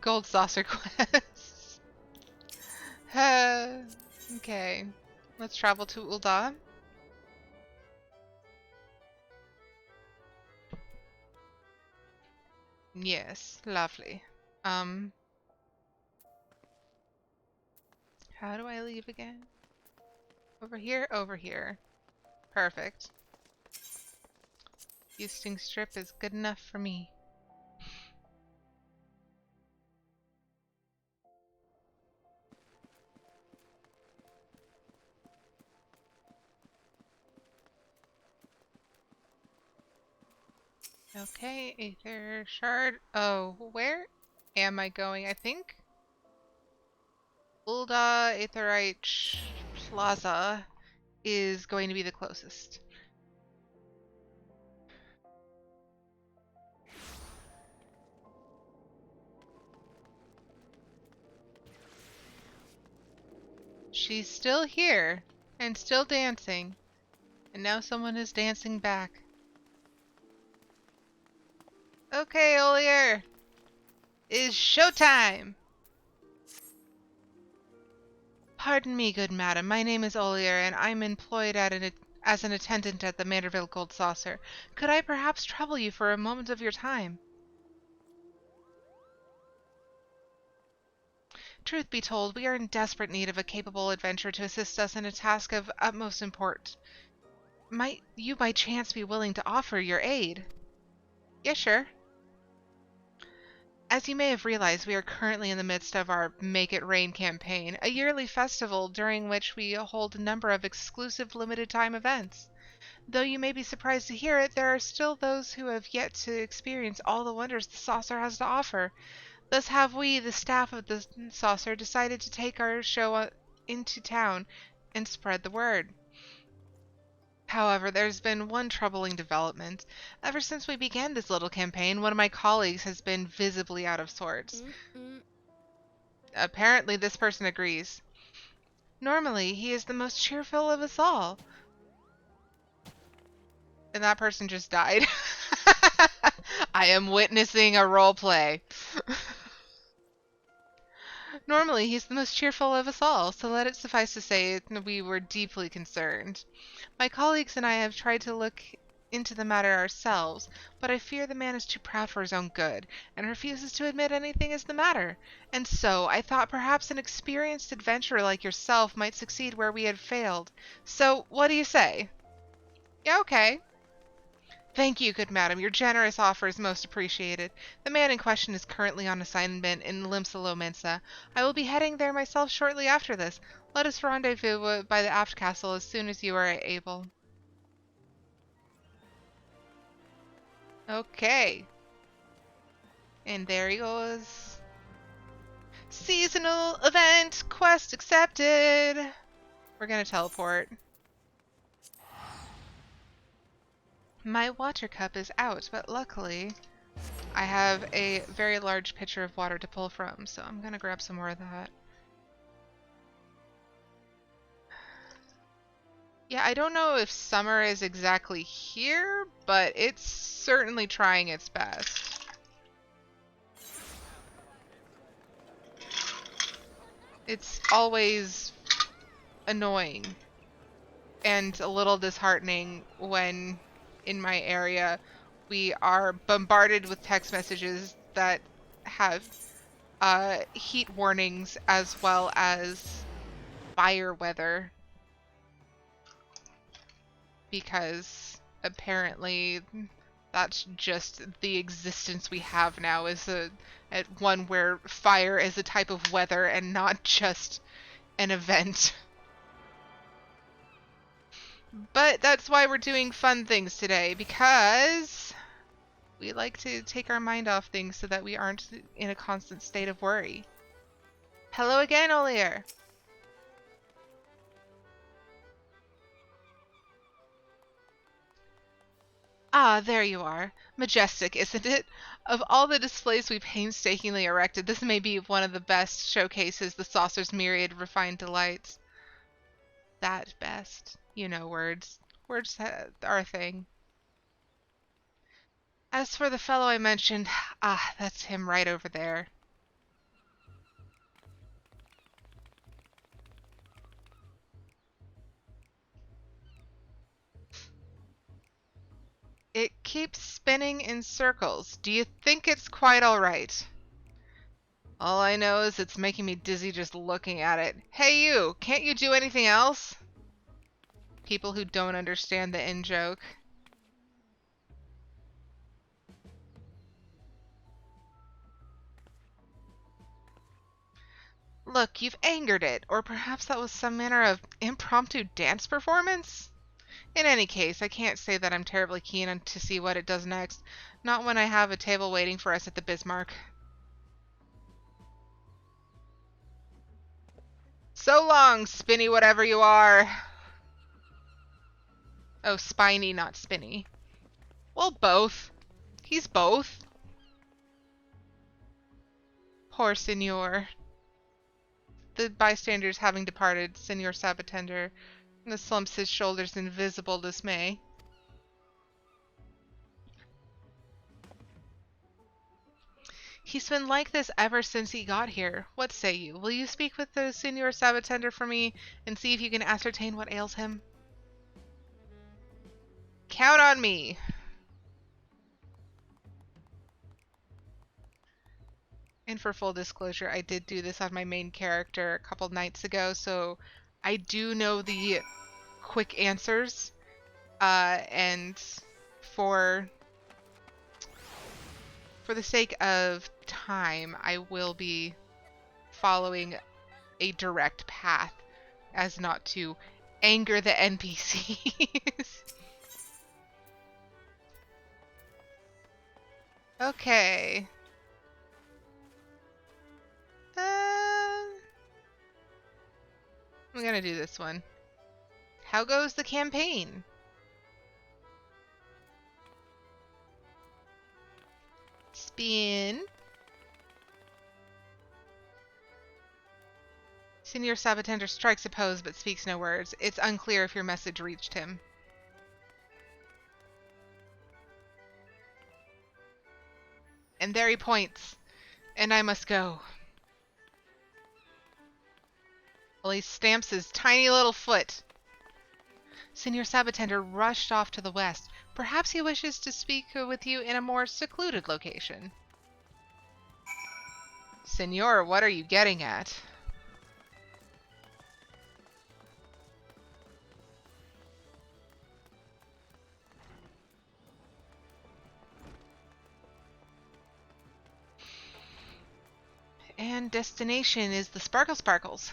Gold Saucer quests. Okay, let's travel to Ul'dah. Yes, lovely. How do I leave again? Over here? Over here. Perfect. Houston Strip is good enough for me. Okay, Aether Shard. Oh, where am I going? I think Ul'dah Aetherite Plaza is going to be the closest. She's still here and still dancing, and now someone is dancing back. Okay, Olier, it's showtime! Pardon me, good madam. My name is Olier, and I'm employed as an attendant at the Manderville Gold Saucer. Could I perhaps trouble you for a moment of your time? Truth be told, we are in desperate need of a capable adventurer to assist us in a task of utmost import. Might you by chance be willing to offer your aid? Yes, sure. As you may have realized, we are currently in the midst of our Make It Rain campaign, a yearly festival during which we hold a number of exclusive limited-time events. Though you may be surprised to hear it, there are still those who have yet to experience all the wonders the saucer has to offer. Thus have we, the staff of the saucer, decided to take our show into town and spread the word. However, there's been one troubling development. Ever since we began this little campaign, one of my colleagues has been visibly out of sorts. Apparently, this person agrees. Normally, he is the most cheerful of us all. And that person just died. I am witnessing a role play. Normally, he's the most cheerful of us all, so let it suffice to say we were deeply concerned. My colleagues and I have tried to look into the matter ourselves, but I fear the man is too proud for his own good, and refuses to admit anything is the matter. And so, I thought perhaps an experienced adventurer like yourself might succeed where we had failed. So, what do you say? Yeah, okay. Thank you, good madam. Your generous offer is most appreciated. The man in question is currently on assignment in Limsalo Mensa. I will be heading there myself shortly after this. Let us rendezvous by the aft castle as soon as you are able. Okay. And there he goes. Seasonal event quest accepted. We're gonna teleport. My water cup is out, but luckily I have a very large pitcher of water to pull from, so I'm gonna grab some more of that. Yeah, I don't know if summer is exactly here, but it's certainly trying its best. It's always annoying and a little disheartening when in my area we are bombarded with text messages that have heat warnings as well as fire weather, because apparently that's just the existence we have now, is at one where fire is a type of weather and not just an event. But that's why we're doing fun things today, because we like to take our mind off things so that we aren't in a constant state of worry. Hello again, Olier. Ah, there you are. Majestic, isn't it? Of all the displays we painstakingly erected, this may be one of the best showcases the saucer's myriad refined delights. That best. You know words. Words are a thing. As for the fellow I mentioned, that's him right over there. It keeps spinning in circles. Do you think it's quite alright? All I know is it's making me dizzy just looking at it. Hey you, can't you do anything else? People who don't understand the in-joke. Look, you've angered it, or perhaps that was some manner of impromptu dance performance? In any case, I can't say that I'm terribly keen on to see what it does next, not when I have a table waiting for us at the Bismarck. So long, spinny whatever you are. Oh, spiny, not spinny. Well, both. He's both. Poor Senor. The bystanders having departed, Senor Sabatender slumps his shoulders in visible dismay. He's been like this ever since he got here. What say you? Will you speak with the Senior Sabatender for me and see if you can ascertain what ails him? Count on me! And for full disclosure, I did do this on my main character a couple nights ago, so I do know the quick answers. And for the sake of time, I will be following a direct path as not to anger the NPCs. Okay. I'm gonna do this one. How goes the campaign? Spin. Senior Sabatender strikes a pose but speaks no words. It's unclear if your message reached him. And there he points. And I must go. Well, he stamps his tiny little foot. Senior Sabatender rushed off to the west. Perhaps he wishes to speak with you in a more secluded location. Senor, what are you getting at? And destination is the Sparkle Sparkles.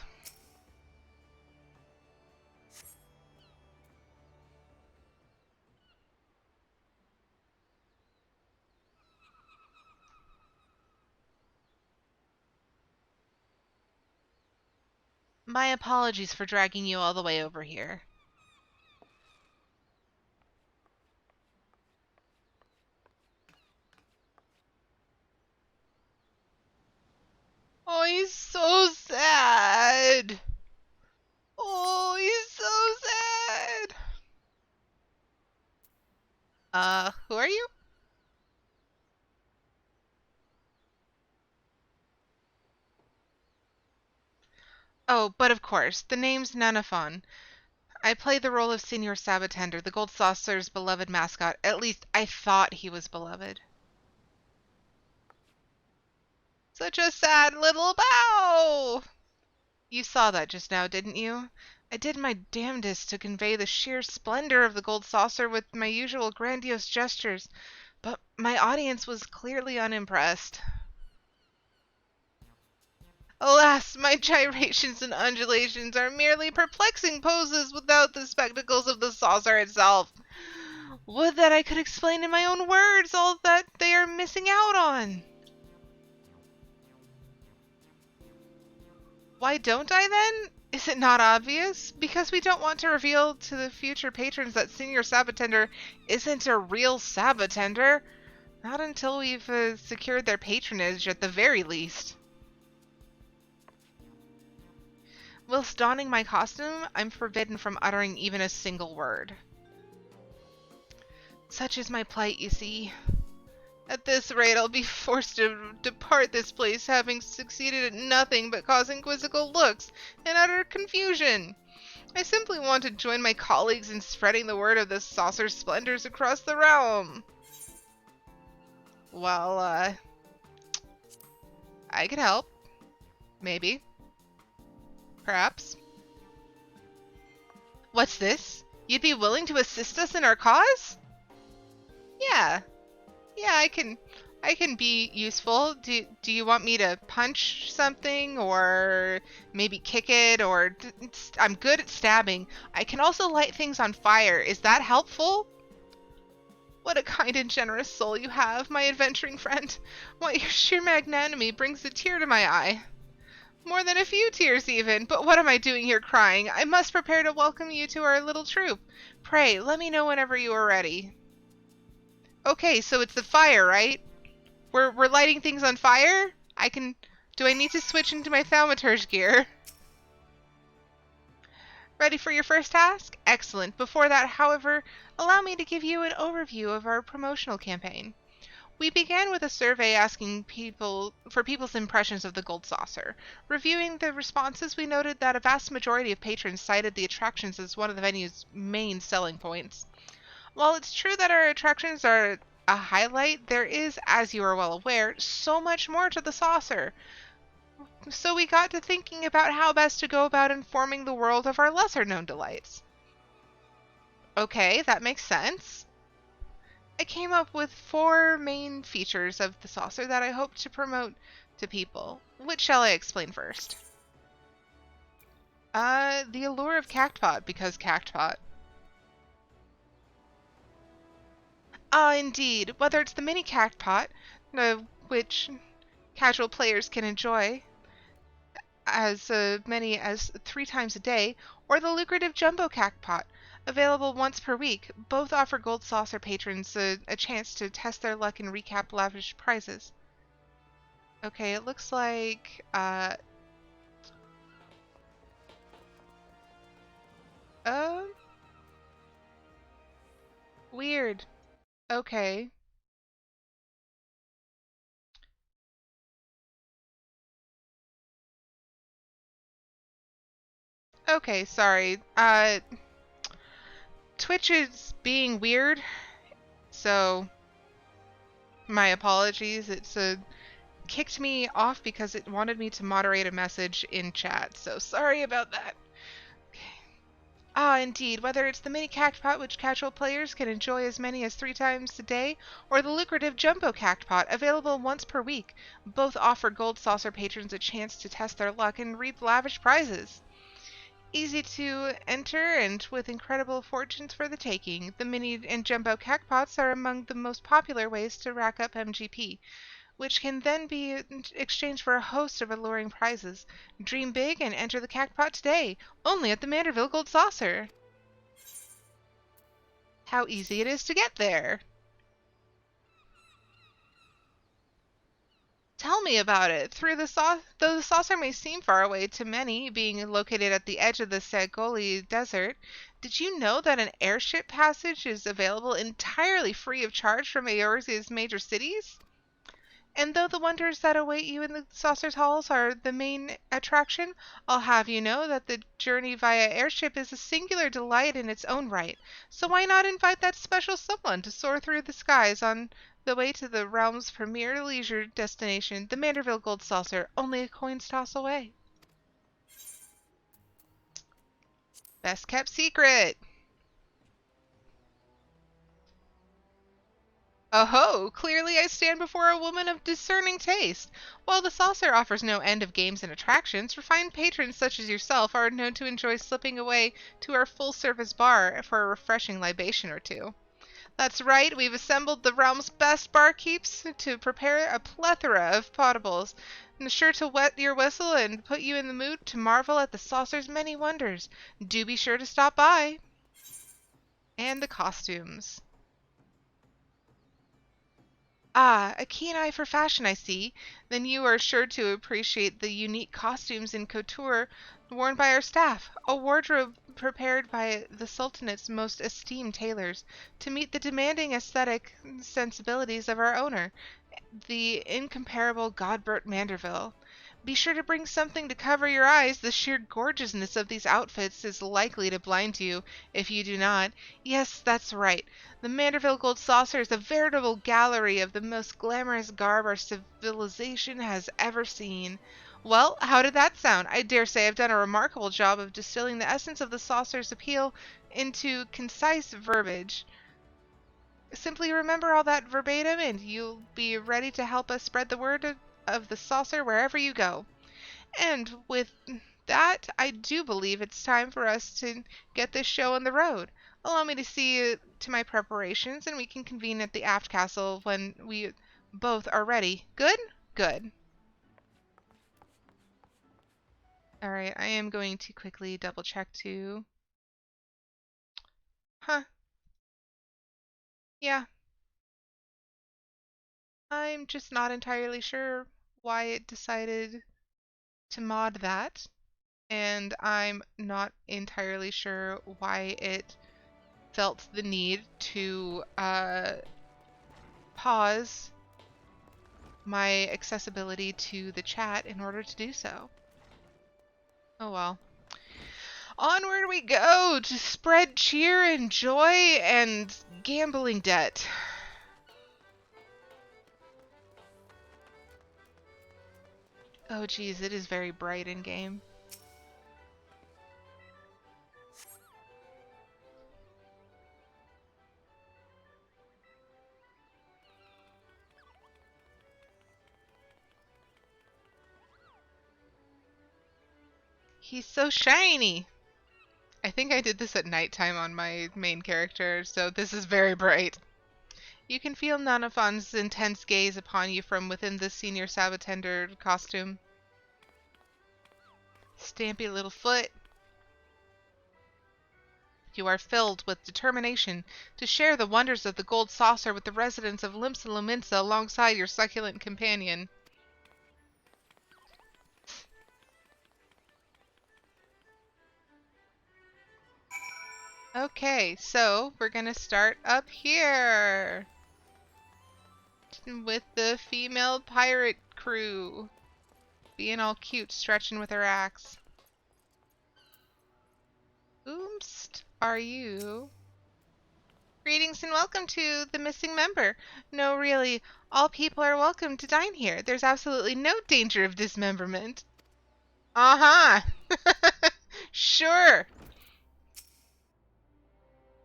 My apologies for dragging you all the way over here. Oh, he's so sad. Oh, he's so sad. Who are you? Oh, but of course, the name's Nanafon. I played the role of Senior Sabatender, the Gold Saucer's beloved mascot. At least, I thought he was beloved. Such a sad little bow! You saw that just now, didn't you? I did my damnedest to convey the sheer splendor of the Gold Saucer with my usual grandiose gestures, but my audience was clearly unimpressed. Alas, my gyrations and undulations are merely perplexing poses without the spectacles of the saucer itself. Would that I could explain in my own words all that they are missing out on. Why don't I then? Is it not obvious? Because we don't want to reveal to the future patrons that Senior Sabatender isn't a real Sabatender. Not until we've secured their patronage at the very least. Whilst donning my costume, I'm forbidden from uttering even a single word. Such is my plight, you see. At this rate, I'll be forced to depart this place, having succeeded at nothing but causing quizzical looks and utter confusion. I simply want to join my colleagues in spreading the word of the saucer's splendors across the realm. Well, I could help. Maybe. Perhaps. What's this? You'd be willing to assist us in our cause? Yeah. Yeah, I can be useful. Do you want me to punch something or maybe kick it or I'm good at stabbing. I can also light things on fire. Is that helpful? What a kind and generous soul you have, my adventuring friend. Why, your sheer magnanimity brings a tear to my eye. More than a few tears even, but what am I doing here crying? I must prepare to welcome you to our little troop. Pray, let me know whenever you are ready. Okay, so it's the fire, right? We're lighting things on fire? Do I need to switch into my thaumaturge gear? Ready for your first task? Excellent. Before that, however, allow me to give you an overview of our promotional campaign. We began with a survey asking people's impressions of the gold saucer. Reviewing the responses, we noted that a vast majority of patrons cited the attractions as one of the venue's main selling points. While it's true that our attractions are a highlight, there is, as you are well aware, so much more to the saucer. So we got to thinking about how best to go about informing the world of our lesser known delights. Okay, that makes sense. I came up with 4 main features of the saucer that I hope to promote to people. Which shall I explain first? The allure of Cactpot, because Cactpot. Indeed. Whether it's the mini Cactpot, which casual players can enjoy as many as 3 times a day, or the lucrative Jumbo Cactpot, available once per week. Both offer Gold Saucer patrons a chance to test their luck and recap lavish prizes. Okay, it looks like, um, weird. Okay. Okay, sorry. Twitch is being weird, so my apologies. It's kicked me off because it wanted me to moderate a message in chat, so sorry about that. Indeed, whether it's the mini cactpot, which casual players can enjoy as many as 3 times a day, or the lucrative jumbo cactpot, available once per week, both offer Gold Saucer patrons a chance to test their luck and reap lavish prizes. Easy to enter and with incredible fortunes for the taking, the mini and jumbo cactpots are among the most popular ways to rack up MGP, which can then be exchanged for a host of alluring prizes. Dream big and enter the cactpot today, only at the Manderville Gold Saucer. How easy it is to get there. Tell me about it. Though the saucer may seem far away to many, being located at the edge of the Segoli Desert, did you know that an airship passage is available entirely free of charge from Eorzea's major cities? And though the wonders that await you in the saucer's halls are the main attraction, I'll have you know that the journey via airship is a singular delight in its own right. So why not invite that special someone to soar through the skies on the way to the realm's premier leisure destination, the Manderville Gold Saucer, only a coin's toss away. Best kept secret. Oh, clearly I stand before a woman of discerning taste. While the saucer offers no end of games and attractions, refined patrons such as yourself are known to enjoy slipping away to our full-service bar for a refreshing libation or two. That's right, we've assembled the realm's best barkeeps to prepare a plethora of potables, sure to wet your whistle and put you in the mood to marvel at the saucer's many wonders. Do be sure to stop by. And the costumes. A keen eye for fashion, I see. Then you are sure to appreciate the unique costumes in couture worn by our staff, a wardrobe prepared by the Sultanate's most esteemed tailors to meet the demanding aesthetic sensibilities of our owner, the incomparable Godbert Manderville. Be sure to bring something to cover your eyes. The sheer gorgeousness of these outfits is likely to blind you if you do not. Yes, that's right. The Manderville Gold Saucer is a veritable gallery of the most glamorous garb our civilization has ever seen. Well, how did that sound? I dare say I've done a remarkable job of distilling the essence of the saucer's appeal into concise verbiage. Simply remember all that verbatim and you'll be ready to help us spread the word of the saucer wherever you go. And with that, I do believe it's time for us to get this show on the road. Allow me to see to my preparations and we can convene at the aft castle when we both are ready. Good? Good. Alright, I am going to quickly double check too. Huh. Yeah. I'm just not entirely sure why it decided to mod that. And I'm not entirely sure why it felt the need to pause my accessibility to the chat in order to do so. Oh well. Onward we go to spread cheer and joy and gambling debt. Oh geez, it is very bright in game. He's so shiny. I think I did this at nighttime on my main character, so this is very bright. You can feel Nanafon's intense gaze upon you from within the senior Sabbatender costume. Stampy little foot. You are filled with determination to share the wonders of the gold saucer with the residents of Limsa Lominsa alongside your succulent companion. Okay, so we're gonna start up here with the female pirate crew being all cute, stretching with her axe. Oomst, are you? Greetings and welcome to the missing member. No, really, all people are welcome to dine here. There's absolutely no danger of dismemberment. Uh-huh. Sure.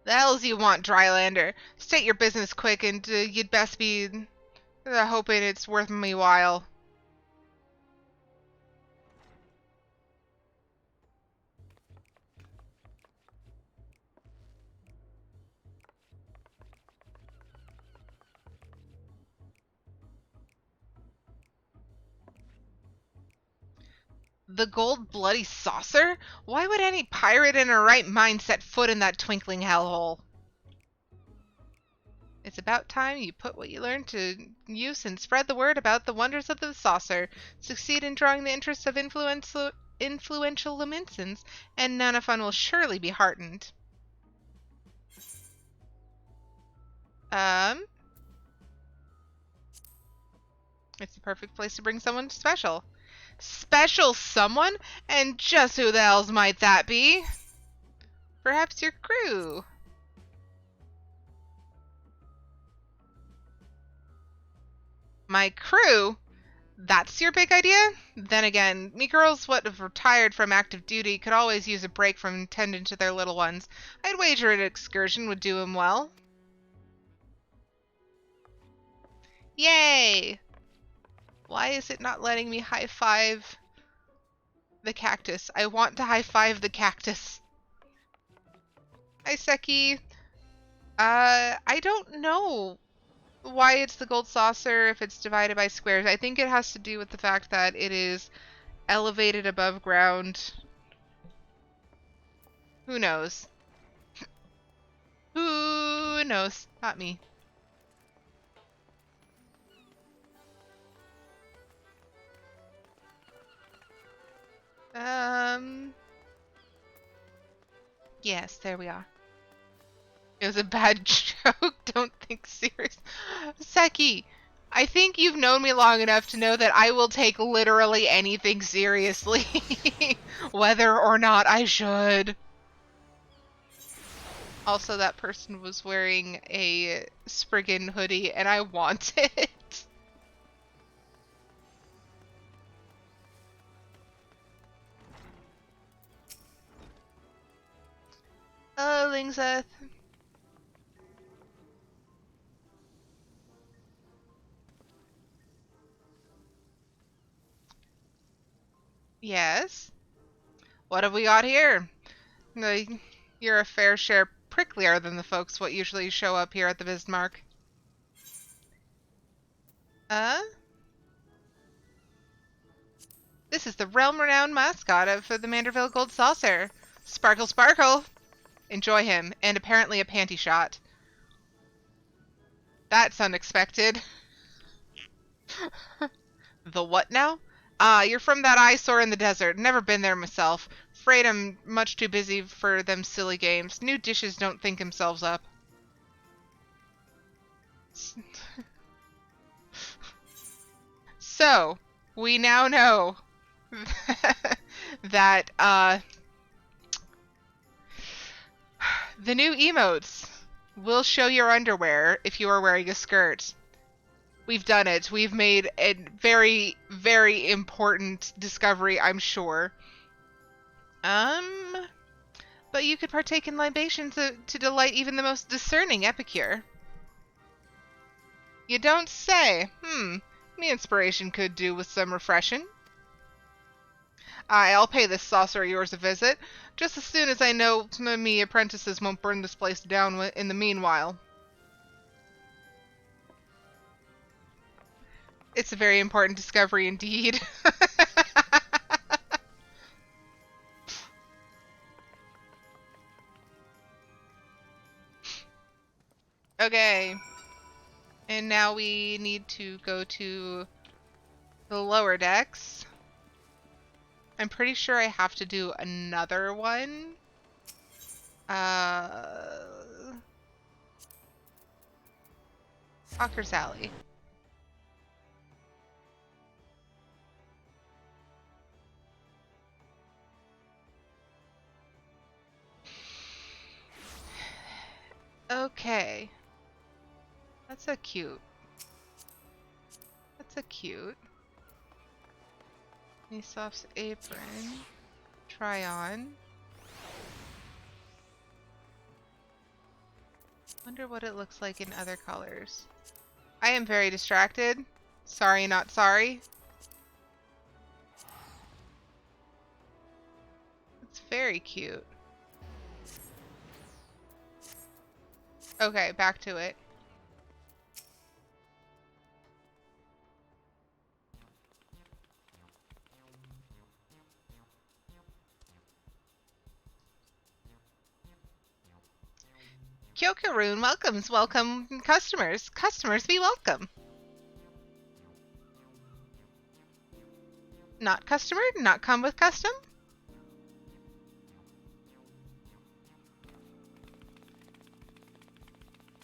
The hells you want, Drylander? State your business quick, and you'd best be hoping it's worth me while. The gold bloody saucer? Why would any pirate in her right mind set foot in that twinkling hellhole? It's about time you put what you learned to use and spread the word about the wonders of the saucer. Succeed in drawing the interest of influential Laminsons, and Nanafun will surely be heartened. It's the perfect place to bring someone special. Special someone? And just who the hells might that be? Perhaps your crew. My crew? That's your big idea? Then again, me girls what have retired from active duty could always use a break from tending to their little ones. I'd wager an excursion would do 'em well. Yay! Why is it not letting me high-five the cactus? I want to high-five the cactus. Hi, Seki. I don't know why it's the gold saucer if it's divided by squares. I think it has to do with the fact that it is elevated above ground. Who knows? Who knows? Not me. Yes, there we are. It was a bad joke. Don't think serious. Seki, I think you've known me long enough to know that I will take literally anything seriously, whether or not I should. Also, that person was wearing a Spriggan hoodie, and I want it. Oh, Lingseth. Yes? What have we got here? You're a fair share pricklier than the folks what usually show up here at the Bismarck. This is the realm-renowned mascot of the Manderville Gold Saucer. Sparkle Sparkle! Enjoy him, and apparently a panty shot. That's unexpected. The what now? You're from that eyesore in the desert. Never been there myself. Afraid I'm much too busy for them silly games. New dishes don't think themselves up. So, we now know that, the new emotes will show your underwear if you are wearing a skirt. We've done it. We've made a very, very important discovery, I'm sure. But you could partake in libations to delight even the most discerning epicure. You don't say. Me inspiration could do with some refreshing. I'll pay this saucer of yours a visit, just as soon as I know me apprentices won't burn this place down in the meanwhile. It's a very important discovery indeed. Okay. And now we need to go to the lower decks. I'm pretty sure I have to do another one. Hawker's Alley. Okay. That's a cute. That's a cute. Aesop's apron. Try on. Wonder what it looks like in other colors. I am very distracted. Sorry, not sorry. It's very cute. Okay, back to it. Kyokaroon welcomes welcome customers. Customers be welcome. Not customer? Not come with custom?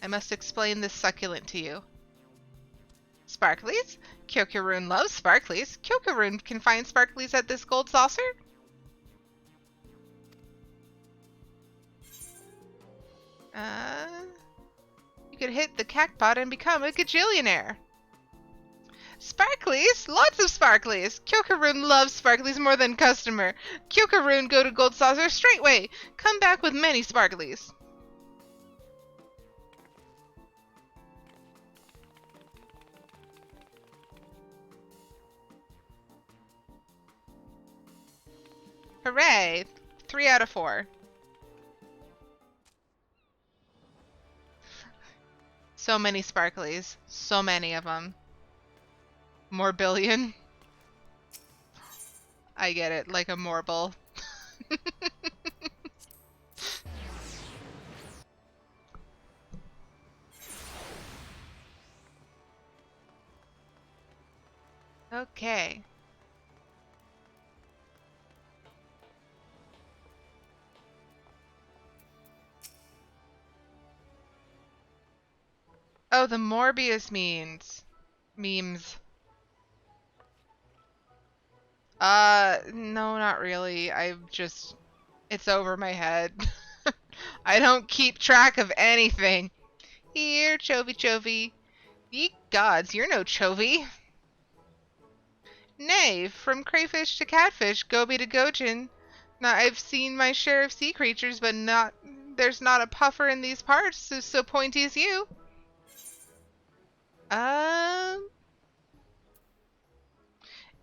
I must explain this succulent to you. Sparklies? Kyokaroon loves sparklies. Kyokaroon can find sparklies at this gold saucer? You could hit the cactpot and become a gajillionaire. Sparklies? Lots of sparklies! Kyokaroon loves sparklies more than customer. Kyokaroon go to gold saucer straightway. Come back with many sparklies. Hooray! 3 out of 4. So many sparklies. So many of them. More billion. I get it, like a morble. Okay. Oh, the Morbius memes. No, not really. It's over my head. I don't keep track of anything. Here, Chovy Chovy. Ye gods, you're no Chovy. Nay, from crayfish to catfish, goby to gojin. Now, I've seen my share of sea creatures, but there's not a puffer in these parts so pointy as you.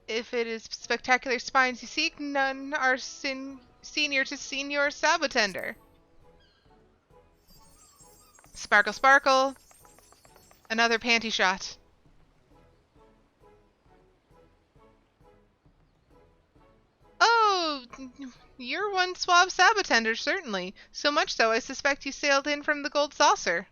If it is spectacular spines you seek, none are senior to Senior Sabotender. Sparkle, sparkle. Another panty shot. Oh, you're one suave Sabotender, certainly. So much so, I suspect you sailed in from the Gold Saucer.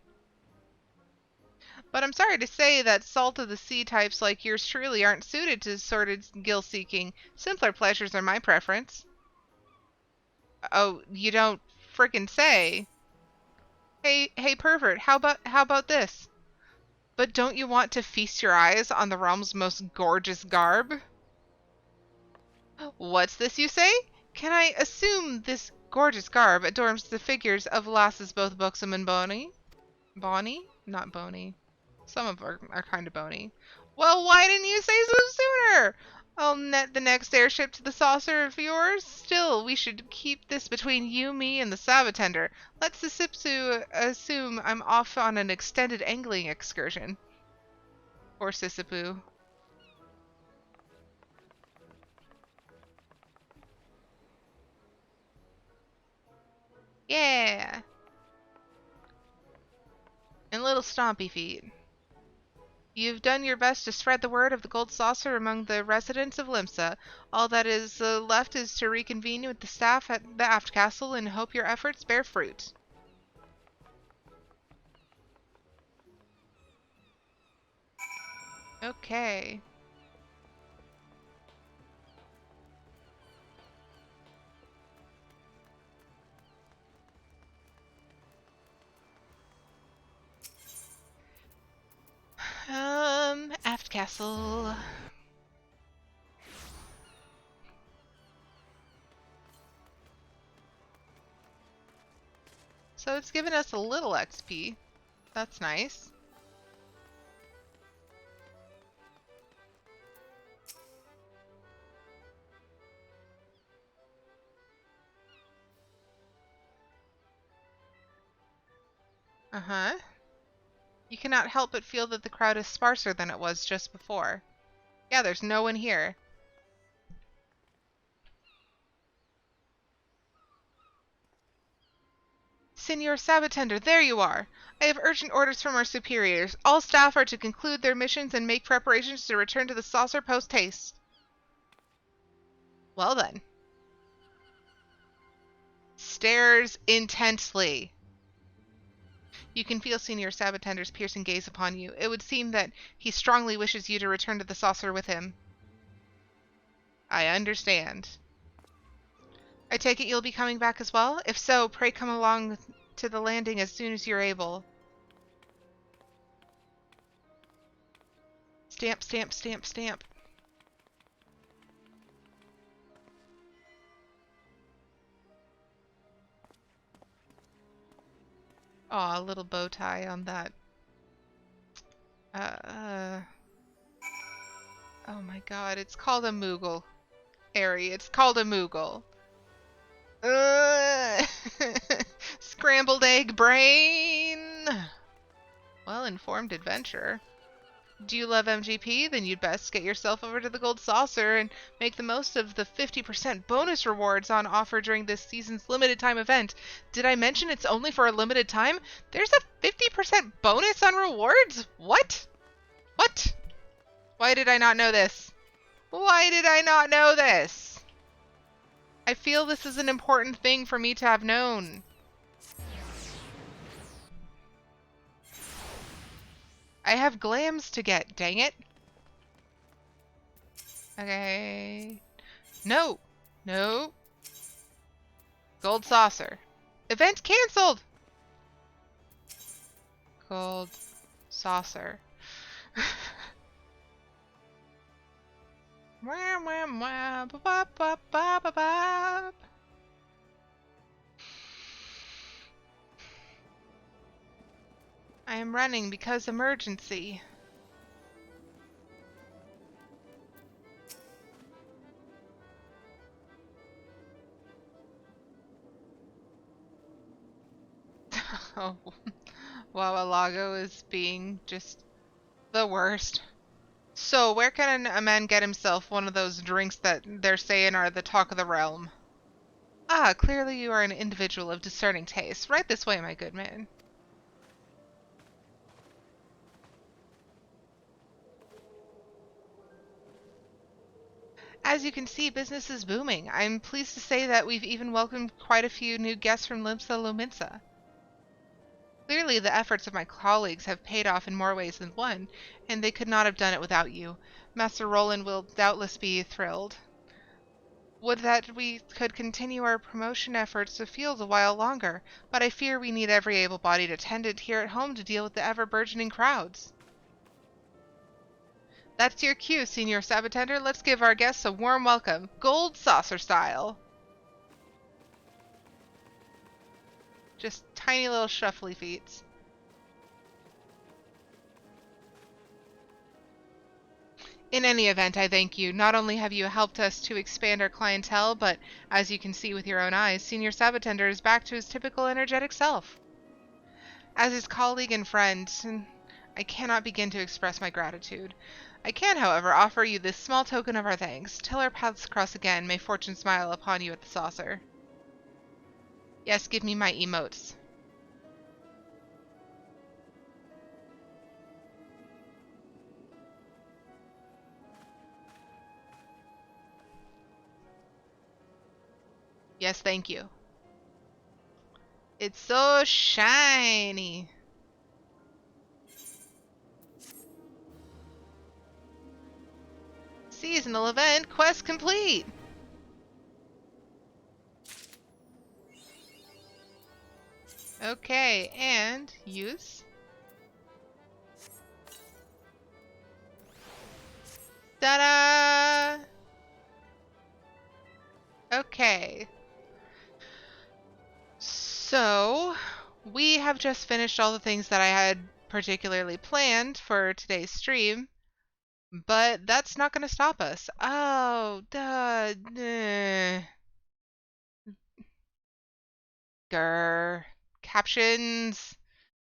But I'm sorry to say that salt of the sea types like yours truly aren't suited to sordid gill seeking. Simpler pleasures are my preference. Oh, you don't frickin' say. Hey, pervert, how about this? But don't you want to feast your eyes on the realm's most gorgeous garb? What's this you say? Can I assume this gorgeous garb adorns the figures of lasses both buxom and bony? Bonny? Not bony. Some of them are kind of bony. Well, why didn't you say so sooner? I'll net the next airship to the saucer of yours. Still, we should keep this between you, me, and the Sabatender. Let Sisipsu assume I'm off on an extended angling excursion. Or Sisipu. Yeah! And little stompy feet. You've done your best to spread the word of the gold saucer among the residents of Limsa. All that is left is to reconvene with the staff at the aft castle and hope your efforts bear fruit. Okay. Aft castle. So it's given us a little XP. That's nice. Uh-huh. You cannot help but feel that the crowd is sparser than it was just before. Yeah, there's no one here. Senor Sabatender, there you are! I have urgent orders from our superiors. All staff are to conclude their missions and make preparations to return to the saucer post-haste. Well then. Stares intensely. You can feel Senor Sabatender's piercing gaze upon you. It would seem that he strongly wishes you to return to the saucer with him. I understand. I take it you'll be coming back as well? If so, pray come along to the landing as soon as you're able. Stamp, stamp, stamp, stamp. Aw, a little bow tie on that. Oh my god, it's called a Moogle. Airy, it's called a Moogle. Scrambled egg brain! Well-informed adventurer. Do you love MGP? Then you'd best get yourself over to the Gold Saucer and make the most of the 50% bonus rewards on offer during this season's limited time event. Did I mention it's only for a limited time? There's a 50% bonus on rewards? What? What? Why did I not know this? Why did I not know this? I feel this is an important thing for me to have known. I have glams to get, dang it. Okay. No. No. Gold saucer. Event canceled. Gold saucer. Wah, wah, wah, ba, ba, ba, ba, ba, ba. I am running because emergency. Oh, wow, Alago is being just the worst. So, where can a man get himself one of those drinks that they're saying are the talk of the realm? Ah, clearly you are an individual of discerning taste. Right this way, my good man. As you can see, business is booming. I'm pleased to say that we've even welcomed quite a few new guests from Limsa Lominsa. Clearly, the efforts of my colleagues have paid off in more ways than one, and they could not have done it without you. Master Roland will doubtless be thrilled. Would that we could continue our promotion efforts afield a while longer, but I fear we need every able-bodied attendant here at home to deal with the ever-burgeoning crowds. That's your cue, Senior Sabbatender. Let's give our guests a warm welcome, gold saucer style. Just tiny little shuffly feet. In any event, I thank you. Not only have you helped us to expand our clientele, but as you can see with your own eyes, Senior Sabbatender is back to his typical energetic self. As his colleague and friend, I cannot begin to express my gratitude. I can, however, offer you this small token of our thanks. Till our paths cross again, may fortune smile upon you at the saucer. Yes, give me my emotes. Yes, thank you. It's so shiny. Seasonal event quest complete. Okay, and use. Ta-da! Okay. So, we have just finished all the things that I had particularly planned for today's stream, but that's not going to stop us. Oh, duh. Grr. Captions.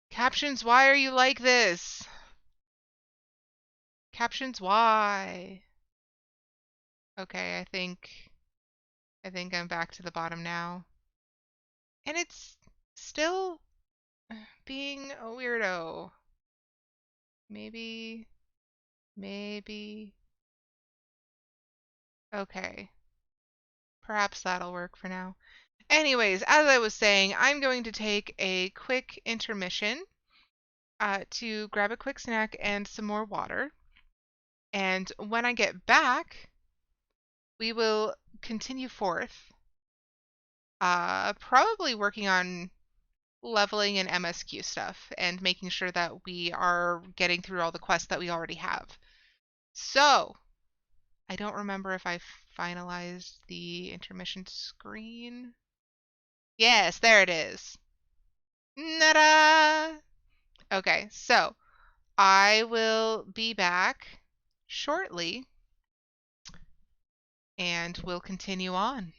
Captions, why are you like this? Captions, why? Okay, I think I'm back to the bottom now. And it's still being a weirdo. Maybe, maybe. Okay. Perhaps that'll work for now. Anyways, as I was saying, I'm going to take a quick intermission to grab a quick snack and some more water. And when I get back, we will continue forth, probably working on leveling and MSQ stuff and making sure that we are getting through all the quests that we already have. So, I don't remember if I finalized the intermission screen. Yes, there it is. Nada! Okay, so I will be back shortly and we'll continue on.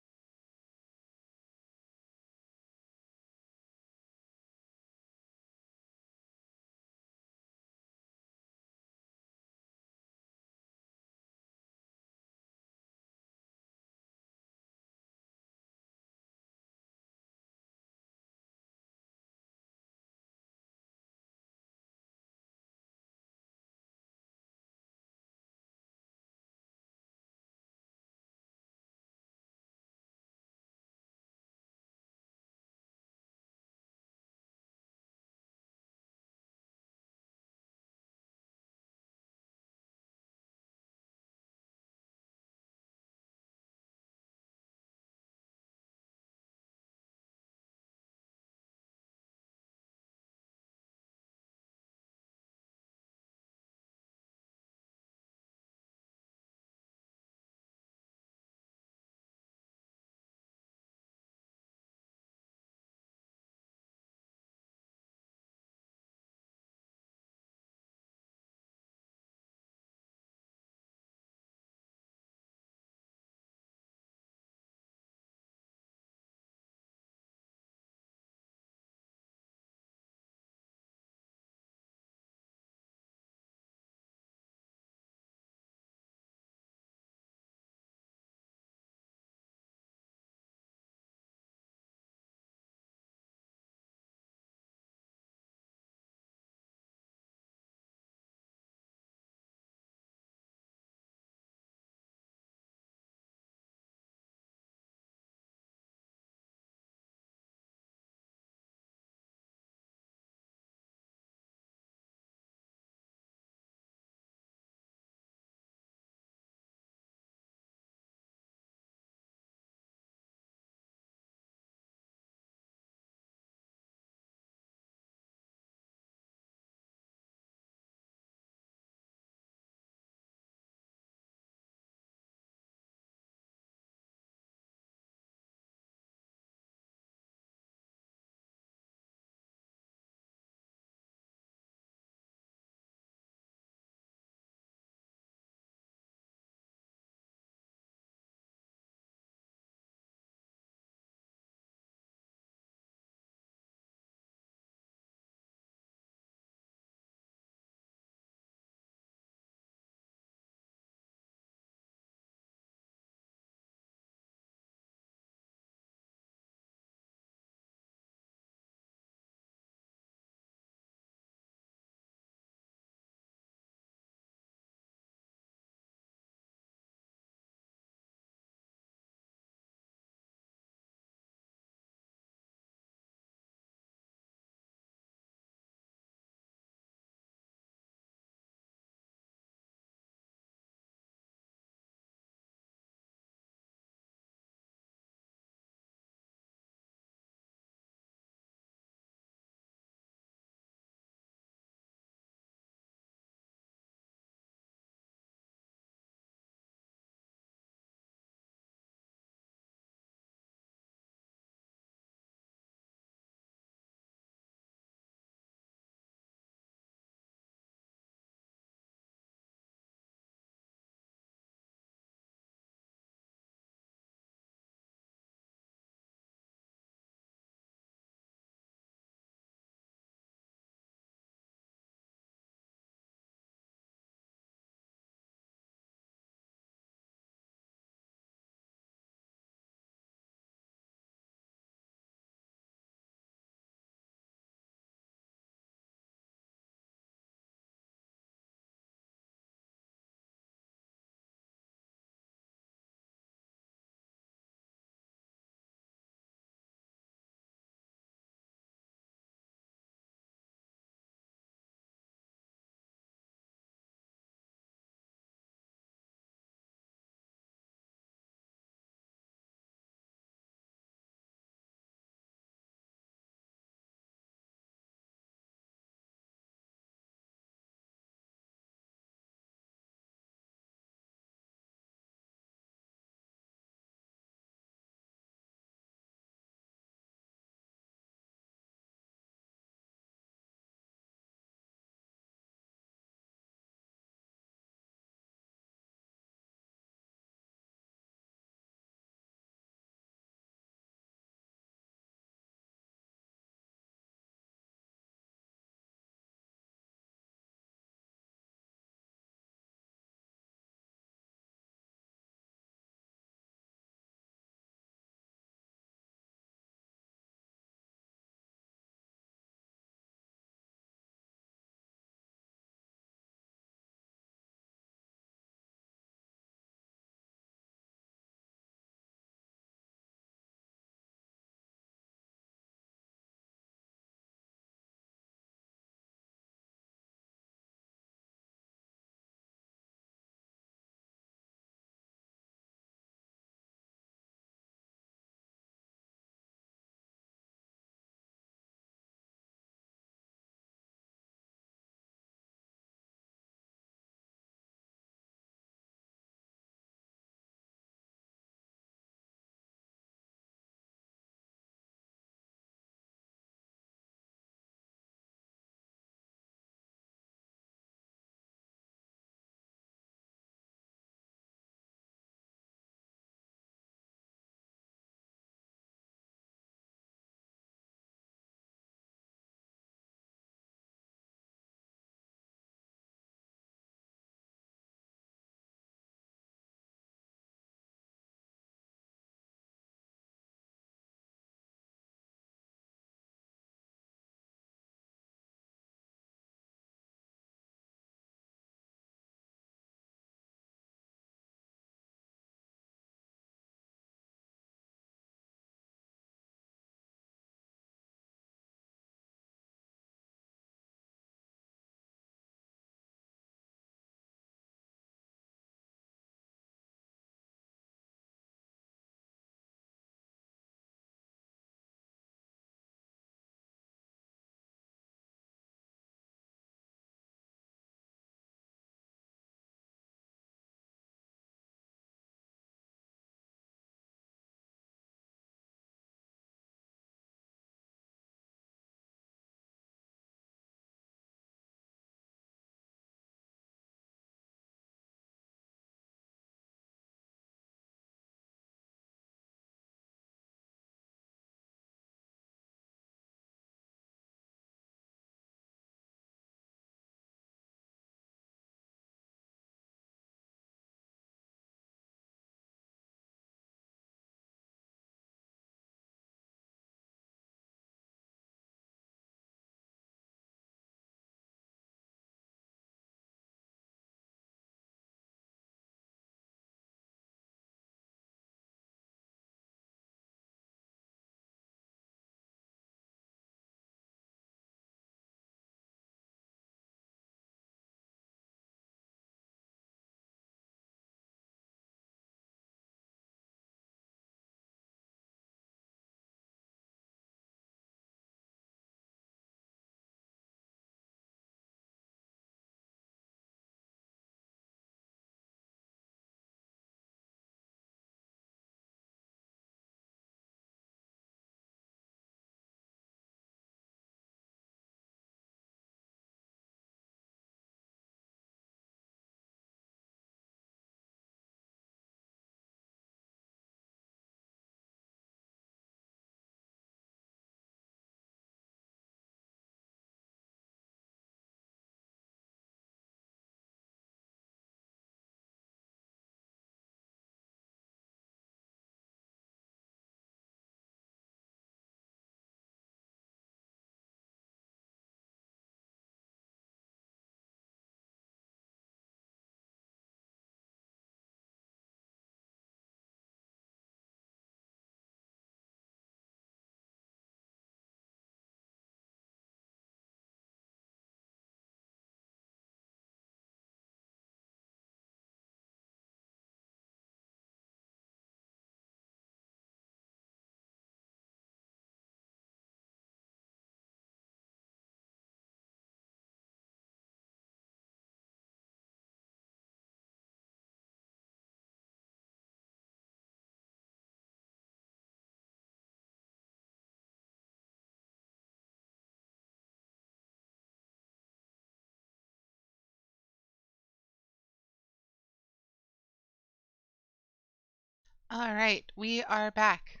All right, we are back.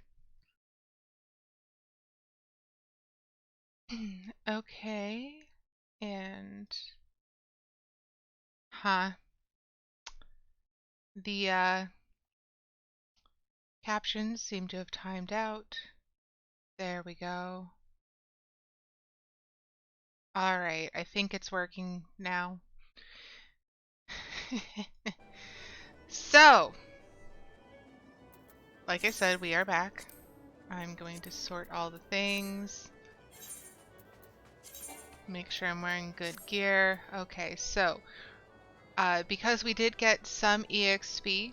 Okay, and the captions seem to have timed out. There we go. All right, I think it's working now. So, like I said, we are back. I'm going to sort all the things. Make sure I'm wearing good gear. Okay, so because we did get some EXP,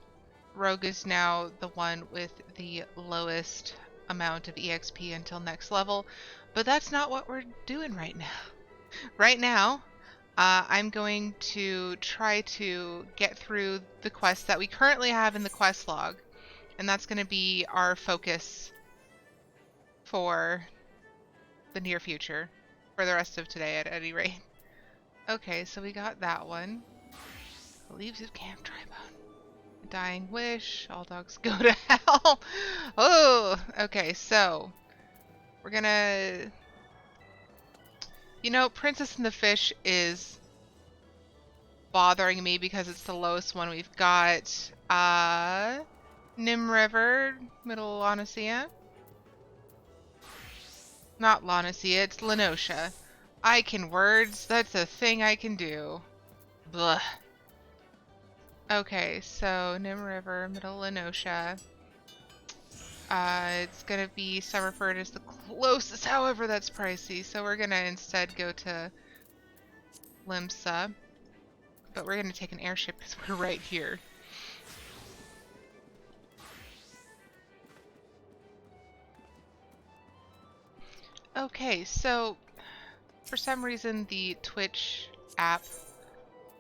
Rogue is now the one with the lowest amount of EXP until next level, but that's not what we're doing right now. Right now, I'm going to try to get through the quests that we currently have in the quest log, and that's going to be our focus for the near future, for the rest of today at any rate. Okay, so we got that one. Leaves of Camp Tribone. Dying Wish. All dogs go to hell. Oh, okay, so we're gonna... You know, Princess and the Fish is bothering me because it's the lowest one we've got. Nim River, Middle Laonia. Not Laonia, it's Lenosha. I can words, that's a thing I can do. Blah. Okay, so Nim River, Middle Lenosha. It's gonna be Summerford is the closest, however that's pricey, so we're gonna instead go to Limsa. But we're gonna take an airship because we're right here. Okay, so for some reason the Twitch app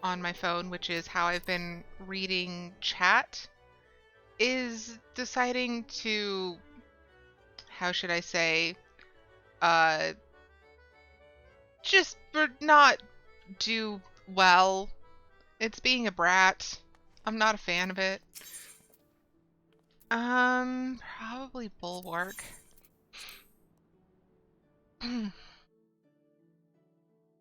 on my phone, which is how I've been reading chat, is deciding to, how should I say, just not do well. It's being a brat. I'm not a fan of it. Probably Bulwark.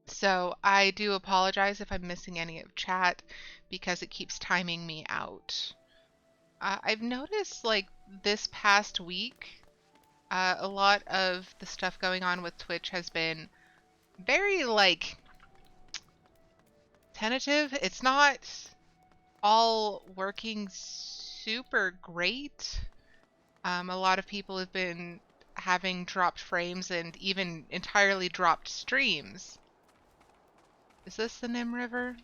So I do apologize if I'm missing any of chat because it keeps timing me out. I've noticed like this past week, a lot of the stuff going on with Twitch has been very like tentative. It's not all working super great. A lot of people have been having dropped frames and even entirely dropped streams. Is this the Nim River?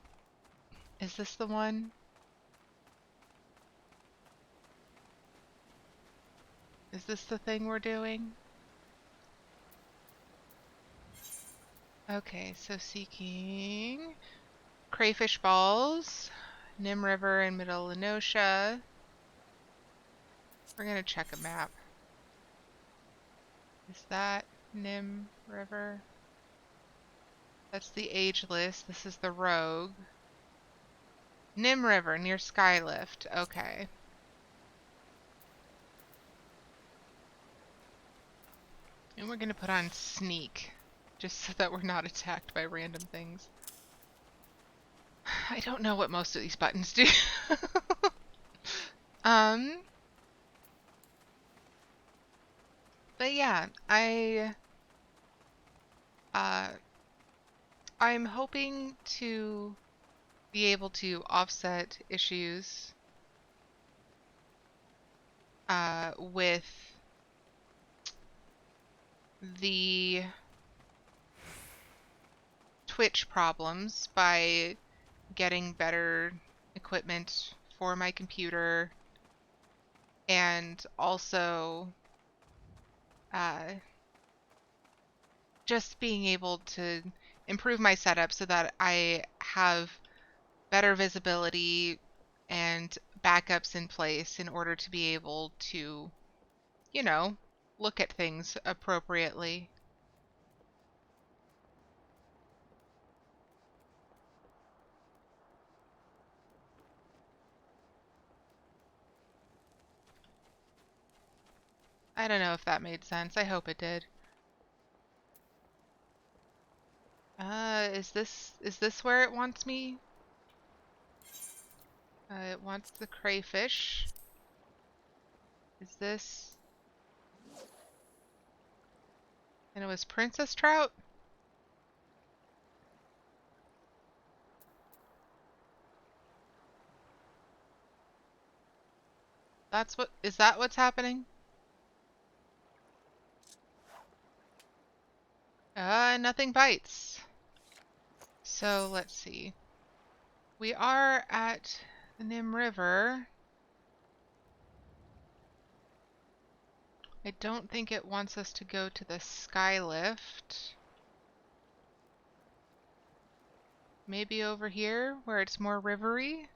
Is this the one? Is this the thing we're doing? Okay, so seeking crayfish balls, Nim River and Middle Lenosha. We're gonna check a map. Is that Nim River? That's the Ageless. This is the Rogue. Nim River near Skylift. Okay. And we're gonna put on Sneak, just so that we're not attacked by random things. I don't know what most of these buttons do. But yeah, I'm hoping to be able to offset issues with the Twitch problems by getting better equipment for my computer and also just being able to improve my setup so that I have better visibility and backups in place in order to be able to, you know, look at things appropriately. I don't know if that made sense. I hope it did. Is this where it wants me? It wants the crayfish. Is this? And it was princess trout? Is that what's happening? Nothing bites. So let's see. We are at the Nim River. I don't think it wants us to go to the skylift. Maybe over here where it's more rivery?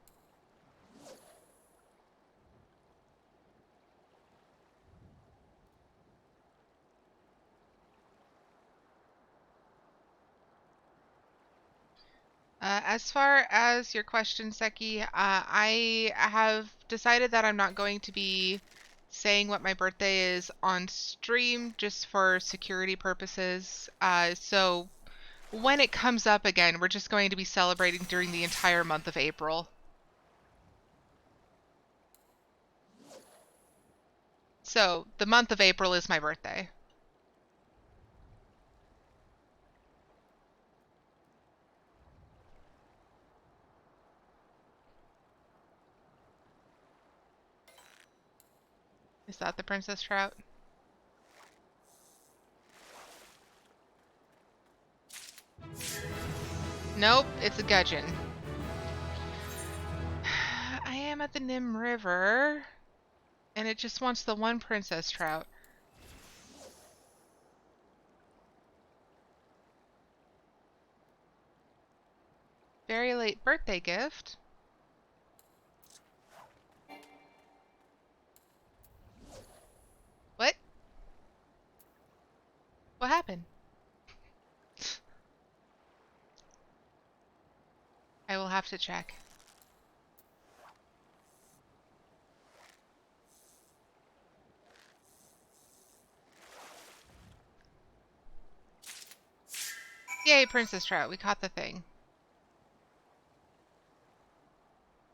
As far as your question, Seki, I have decided that I'm not going to be saying what my birthday is on stream just for security purposes. So when it comes up again, we're just going to be celebrating during the entire month of April. So the month of April is my birthday. Is that the princess trout? Nope, it's a gudgeon. I am at the Nim River, and it just wants the one princess trout. Very late birthday gift. What? What happened? I will have to check. Yay, princess trout, we caught the thing.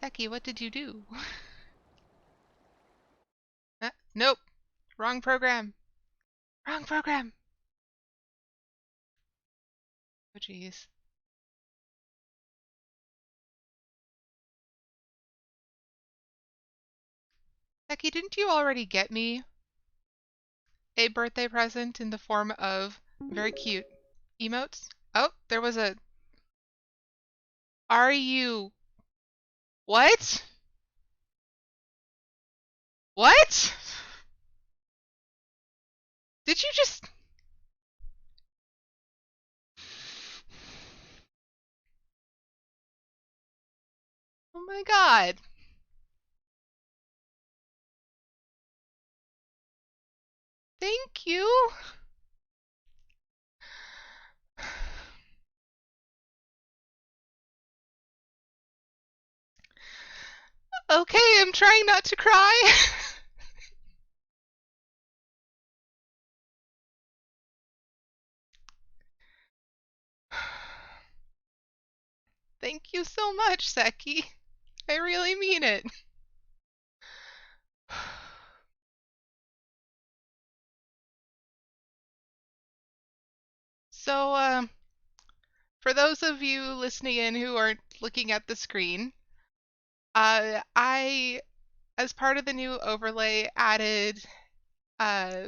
Seki, what did you do? Nope. Wrong program. Wrong program. Oh, jeez. Seki, didn't you already get me a birthday present in the form of very cute emotes? Oh, there was a... Are you... What? What? Did you just... Oh my god. Thank you. Okay, I'm trying not to cry. Thank you so much, Seki. I really mean it. So, for those of you listening in who aren't looking at the screen, I, as part of the new overlay, added uh,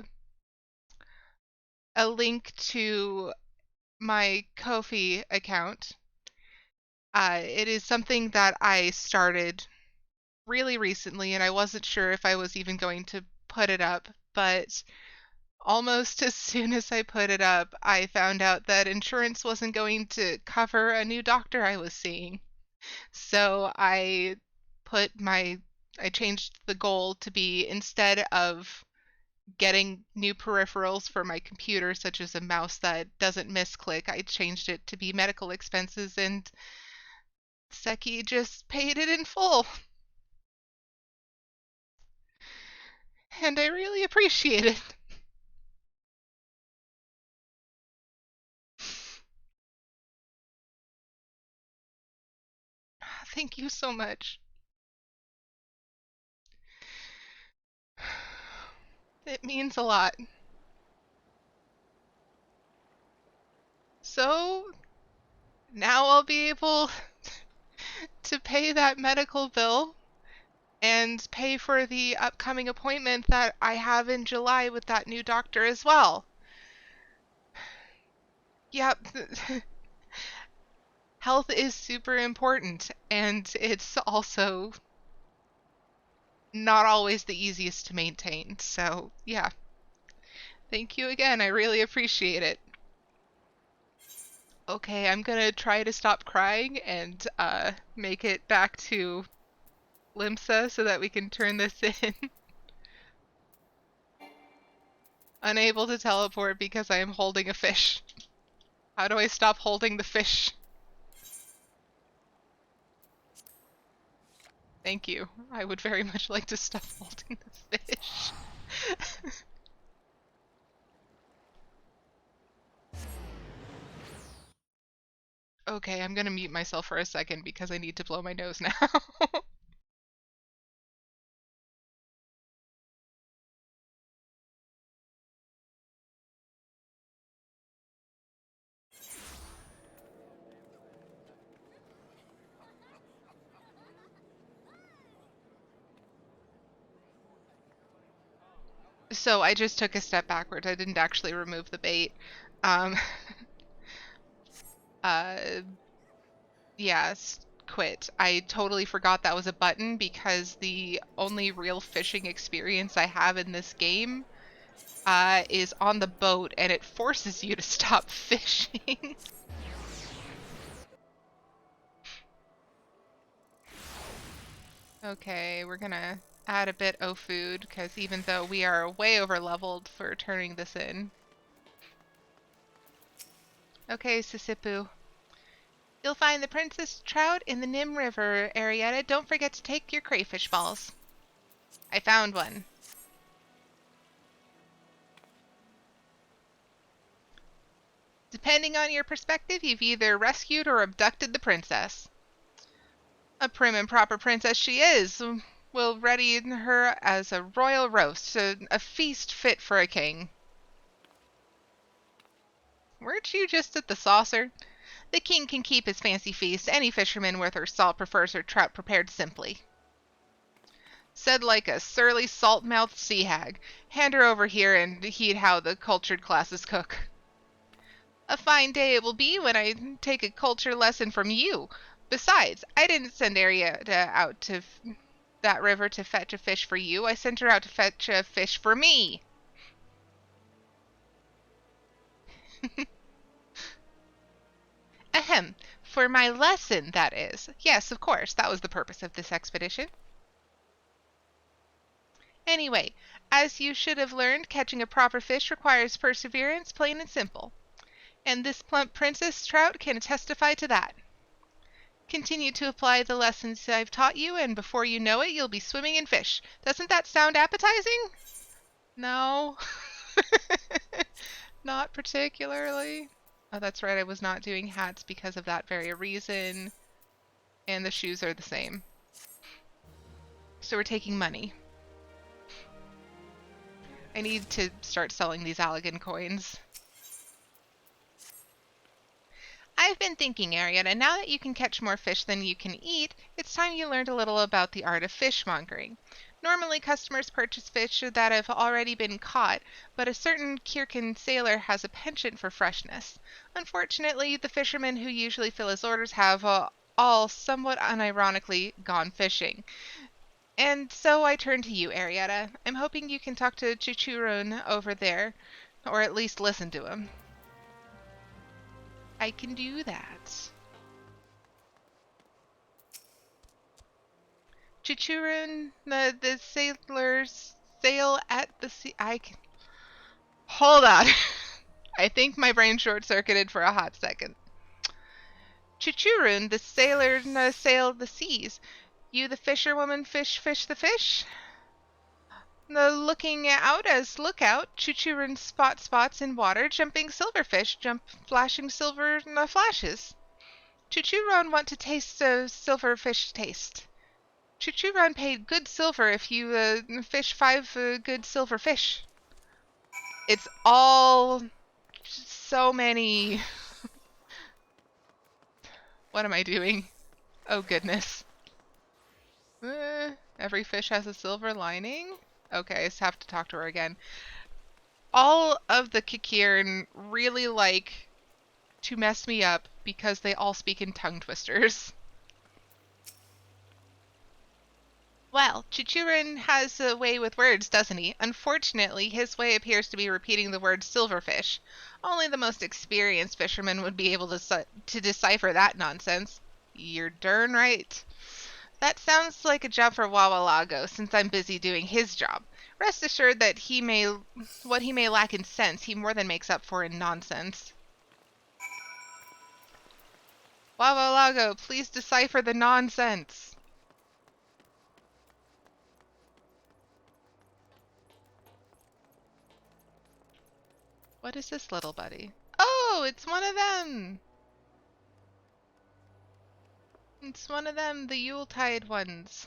a link to my Ko-fi account. It is something that I started really recently, and I wasn't sure if I was even going to put it up, but almost as soon as I put it up, I found out that insurance wasn't going to cover a new doctor I was seeing. So I changed the goal to be, instead of getting new peripherals for my computer, such as a mouse that doesn't misclick, I changed it to be medical expenses, and Seki just paid it in full. and I really appreciate it. Thank you so much. It means a lot. So now I'll be able to pay that medical bill and pay for the upcoming appointment that I have in July with that new doctor as well. Yep. Health is super important, and it's also not always the easiest to maintain. So, yeah. Thank you again. I really appreciate it. Okay, I'm gonna try to stop crying and make it back to Limsa so that we can turn this in. Unable to teleport because I am holding a fish. How do I stop holding the fish? Thank you. I would very much like to stop holding the fish. Okay, I'm gonna mute myself for a second because I need to blow my nose now. So I just took a step backwards. I didn't actually remove the bait. Um, uh, yes, quit. I totally forgot that was a button because the only real fishing experience I have in this game is on the boat, and it forces you to stop fishing. Okay, we're gonna add a bit of food because even though we are way over leveled for turning this in. Okay, Sisipu. You'll find the princess trout in the Nim River, Arietta. Don't forget to take your crayfish balls. I found one. Depending on your perspective, you've either rescued or abducted the princess. A prim and proper princess she is. We'll ready her as a royal roast, a feast fit for a king. Weren't you just at the saucer? The king can keep his fancy feast. Any fisherman worth her salt prefers her trout prepared simply. Said like a surly, salt-mouthed sea hag. Hand her over here and heed how the cultured classes cook. A fine day it will be when I take a culture lesson from you. Besides, I didn't send Arietta out to that river to fetch a fish for you. I sent her out to fetch a fish for me. Ahem. For my lesson, that is. Yes, of course, that was the purpose of this expedition. Anyway, as you should have learned, catching a proper fish requires perseverance, plain and simple. And this plump princess trout can testify to that. Continue to apply the lessons I've taught you, and before you know it, you'll be swimming in fish. Doesn't that sound appetizing? No. Not particularly. Oh, that's right, I was not doing hats because of that very reason. And the shoes are the same. So we're taking money. I need to start selling these Allegan coins. I've been thinking, Arietta, now that you can catch more fish than you can eat, it's time you learned a little about the art of fishmongering. Normally, customers purchase fish that have already been caught, but a certain Kirkin sailor has a penchant for freshness. Unfortunately, the fishermen who usually fill his orders have all somewhat unironically gone fishing. And so I turn to you, Arietta. I'm hoping you can talk to Chichurun over there, or at least listen to him. I can do that. Chichurun, the sailors sail at the sea. I can. Hold on. I think my brain short-circuited for a hot second. Chichurun, the sailor sail the seas. You, the fisherwoman, fish the fish? The looking out as lookout, Chuchurin spots in water, jumping silverfish, flashing silver flashes. Chuchuron want to taste silverfish taste. Chuchuron paid good silver if you fish 5 good silver fish. It's all so many. What am I doing? Oh goodness. Every fish has a silver lining? Okay, I just have to talk to her again. All of the Kikirin really like to mess me up because they all speak in tongue twisters. Well, Chichurin has a way with words, doesn't he? Unfortunately, his way appears to be repeating the word silverfish. Only the most experienced fisherman would be able to decipher that nonsense. You're darn right. That sounds like a job for Wawalago, since I'm busy doing his job. Rest assured that what he may lack in sense, he more than makes up for in nonsense. Wawalago, please decipher the nonsense. What is this little buddy? Oh, it's one of them! It's one of them, the Yuletide ones.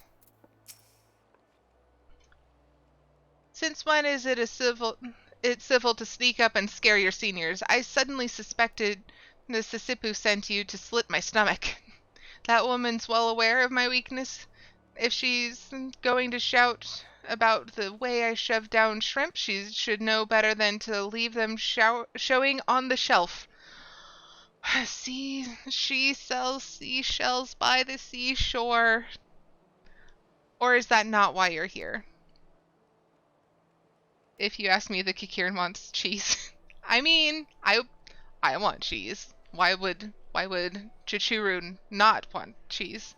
Since when is it's civil to sneak up and scare your seniors? I suddenly suspected the Sisipu sent you to slit my stomach. That woman's well aware of my weakness. If she's going to shout about the way I shove down shrimp, she should know better than to leave them showing on the shelf. See, she sells seashells by the seashore. Or is that not why you're here? If you ask me, the Kikirin wants cheese. I mean, I want cheese. Why would Chichurun not want cheese?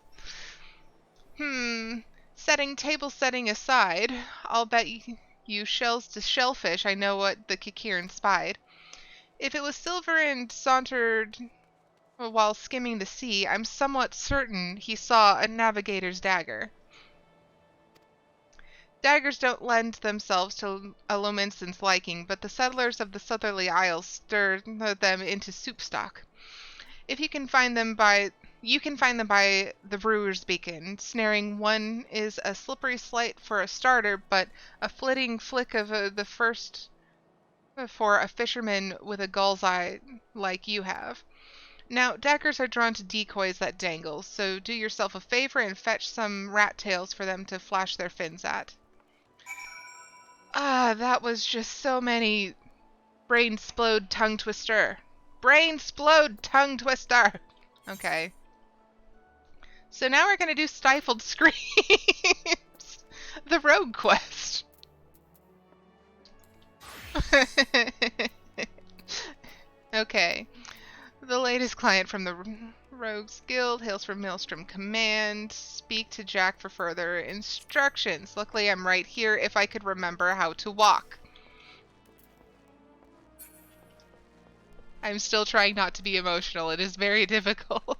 Table setting aside, I'll bet you shells to shellfish I know what the Kikirin spied. If it was silver and sauntered while skimming the sea, I'm somewhat certain he saw a navigator's dagger. Daggers don't lend themselves to Aluminson's liking, but the settlers of the southerly isles stir them into soup stock. If you can find them by the brewer's beacon. Snaring one is a slippery slight for a starter, but a flitting flick of the first for a fisherman with a gull's eye like you have. Now, daggers are drawn to decoys that dangle, so do yourself a favor and fetch some rat tails for them to flash their fins at. Ah, that was just so many brain-splode tongue twister. Brain-splode tongue twister! Okay. So now we're going to do Stifled Screams. The Rogue Quest. Okay. The latest client from the Rogues Guild hails from Maelstrom Command. Speak to Jack for further instructions. Luckily, I'm right here if I could remember how to walk. I'm still trying not to be emotional. It is very difficult.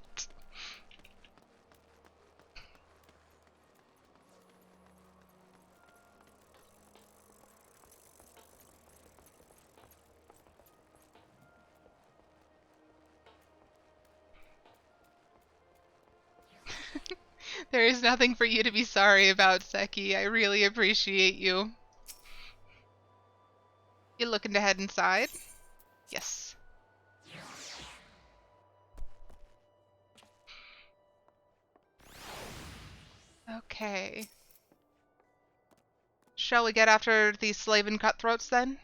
There is nothing for you to be sorry about, Seki. I really appreciate you. You looking to head inside? Yes. Okay. Shall we get after these slaven cutthroats then?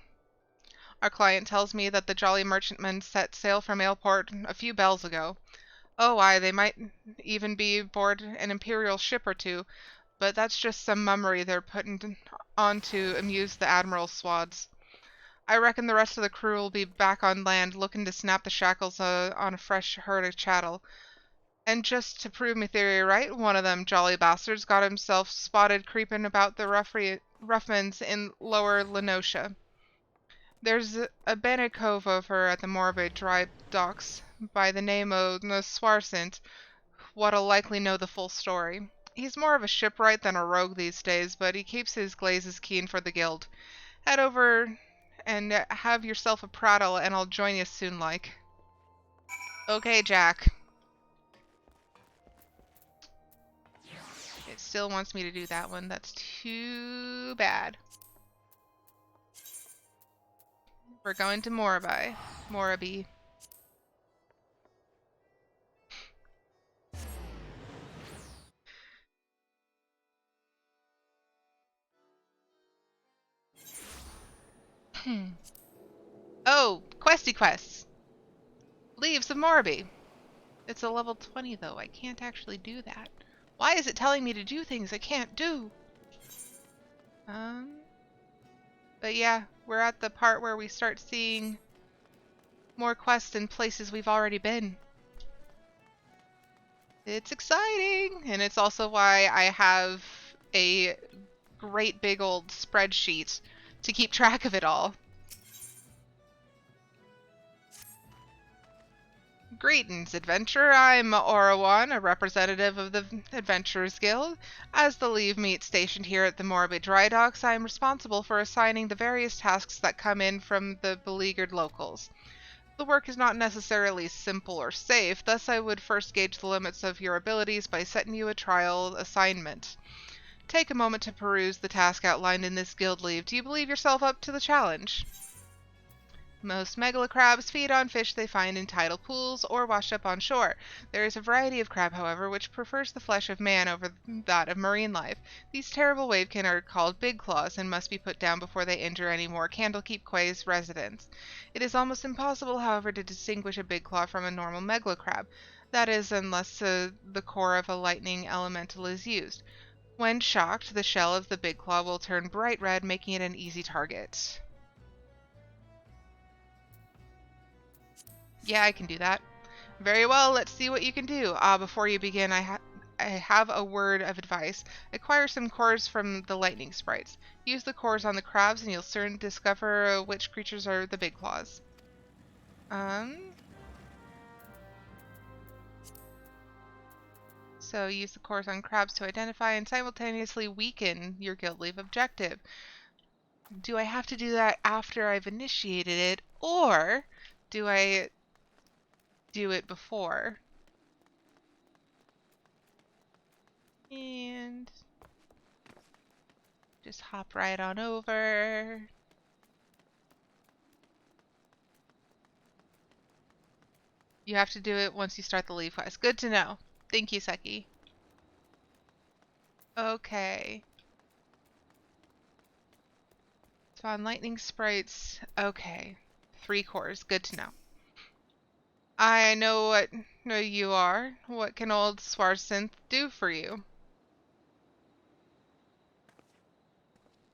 Our client tells me that the Jolly Merchantmen set sail from Aleport a few bells ago. Oh, aye, they might even be aboard an Imperial ship or two, but that's just some mummery they're putting on to amuse the Admiral's swads. I reckon the rest of the crew will be back on land looking to snap the shackles on a fresh herd of chattel. And just to prove my theory right, one of them jolly bastards got himself spotted creeping about the ruffians in Lower Lenosha. There's a Benny-Cove over at the Morbid dry docks by the name of Swarsint what'll likely know the full story. He's more of a shipwright than a rogue these days, but he keeps his glazes keen for the guild. Head over and have yourself a prattle, and I'll join you soon like. Okay, Jack. It still wants me to do that one. That's too bad. We're going to Morabi. Morabi. Oh, questy quests. Leaves of Morabi. It's a level 20 though. I can't actually do that. Why is it telling me to do things I can't do? But yeah, we're at the part where we start seeing more quests in places we've already been. It's exciting, and it's also why I have a great big old spreadsheet to keep track of it all. Greetings, adventurer. I'm Orawan, a representative of the Adventurers Guild. As the Leave Meet stationed here at the Morbid Dry Docks, I am responsible for assigning the various tasks that come in from the beleaguered locals. The work is not necessarily simple or safe, thus I would first gauge the limits of your abilities by setting you a trial assignment. Take a moment to peruse the task outlined in this guild leave. Do you believe yourself up to the challenge? Most megalocrabs feed on fish they find in tidal pools or washed up on shore. There is a variety of crab, however, which prefers the flesh of man over that of marine life. These terrible wavekin are called big claws and must be put down before they injure any more Candlekeep Quay's residents. It is almost impossible, however, to distinguish a big claw from a normal megalocrab. That is, unless the core of a lightning elemental is used. When shocked, the shell of the big claw will turn bright red, making it an easy target. Yeah, I can do that. Very well, let's see what you can do. Before you begin, I have a word of advice. Acquire some cores from the lightning sprites. Use the cores on the crabs and you'll soon discover which creatures are the big claws. So use the cores on crabs to identify and simultaneously weaken your guild leave objective. Do I have to do that after I've initiated it, or do I do it before? And just hop right on over. You have to do it once you start the leave quest. Good to know. Thank you, Seki. Okay. So on lightning sprites, okay. 3 cores. Good to know. I know what you are. What can old Swarsynth do for you?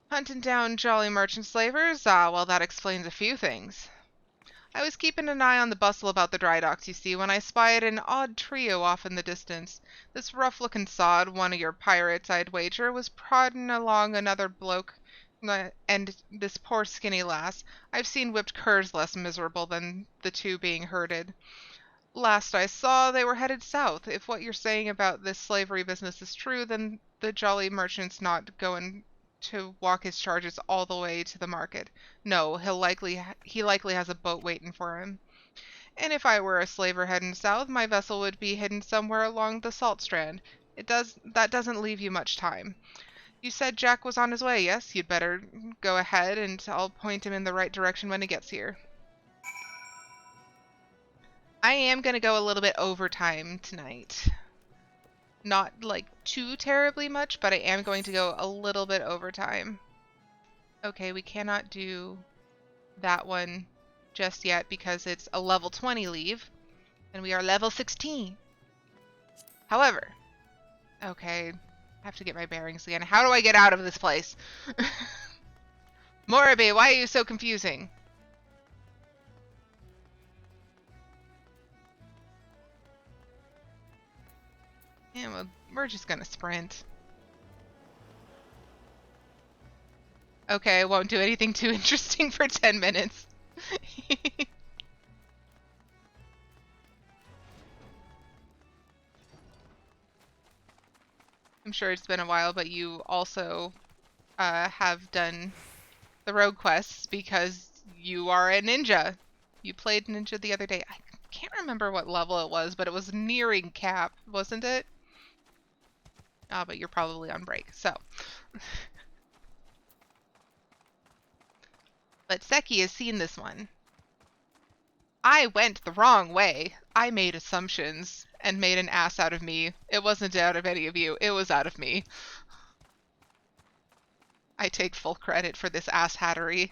Hunting down jolly merchant slavers? Well, that explains a few things. I was keeping an eye on the bustle about the dry docks, you see, when I spied an odd trio off in the distance. This rough-looking sod, one of your pirates, I'd wager, was prodding along another bloke, and this poor skinny lass. I've seen whipped curs less miserable than the two being herded. Last I saw, they were headed south. If what you're saying about this slavery business is true, then the jolly merchant's not going to walk his charges all the way to the market. No, he likely has a boat waiting for him. And if I were a slaver heading south, my vessel would be hidden somewhere along the salt strand. That doesn't leave you much time. You said Jack was on his way, yes? You'd better go ahead and I'll point him in the right direction when he gets here. I am going to go a little bit overtime tonight. Not like too terribly much, but I am going to go a little bit overtime. Okay, we cannot do that one just yet because it's a level 20 leave and we are level 16. However, okay, I have to get my bearings again. How do I get out of this place? Morabi, why are you so confusing? Yeah, well, we're just gonna sprint. Okay, I won't do anything too interesting for 10 minutes. I'm sure it's been a while, but you also have done the rogue quests because you are a ninja. You played ninja the other day. I can't remember what level it was, but it was nearing cap, wasn't it? Ah, but you're probably on break, so. But Seki has seen this one. I went the wrong way. I made assumptions and made an ass out of me. It wasn't out of any of you. It was out of me. I take full credit for this ass hattery.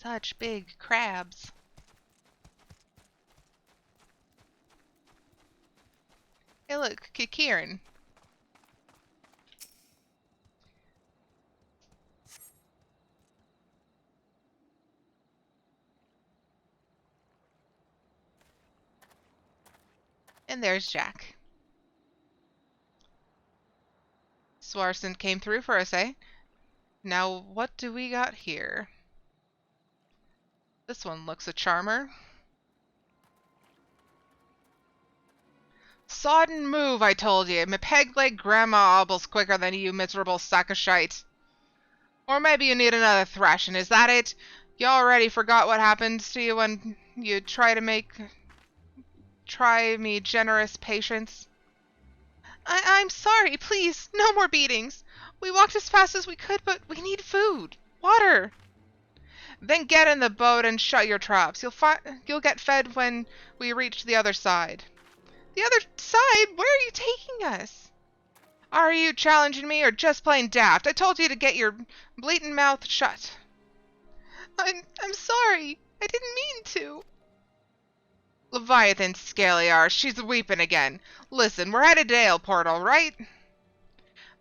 Such big crabs. Hey look, Kieran. And there's Jack. Swarson came through for us, eh? Now, what do we got here? This one looks a charmer. Sodden move, I told you. My peg-leg grandma obbles quicker than you miserable sack of shite. Or maybe you need another thrashing, is that it? You already forgot what happens to you when you try me generous patience? I'm sorry, please, no more beatings. We walked as fast as we could, but we need food. Water. Then get in the boat and shut your traps. You'll get fed when we reach the other side. The other side? Where are you taking us? Are you challenging me or just plain daft? I told you to get your bleating mouth shut. I'm sorry. I didn't mean to. Leviathan Scaliar, she's weeping again. Listen, we're headed to Aleport, all right?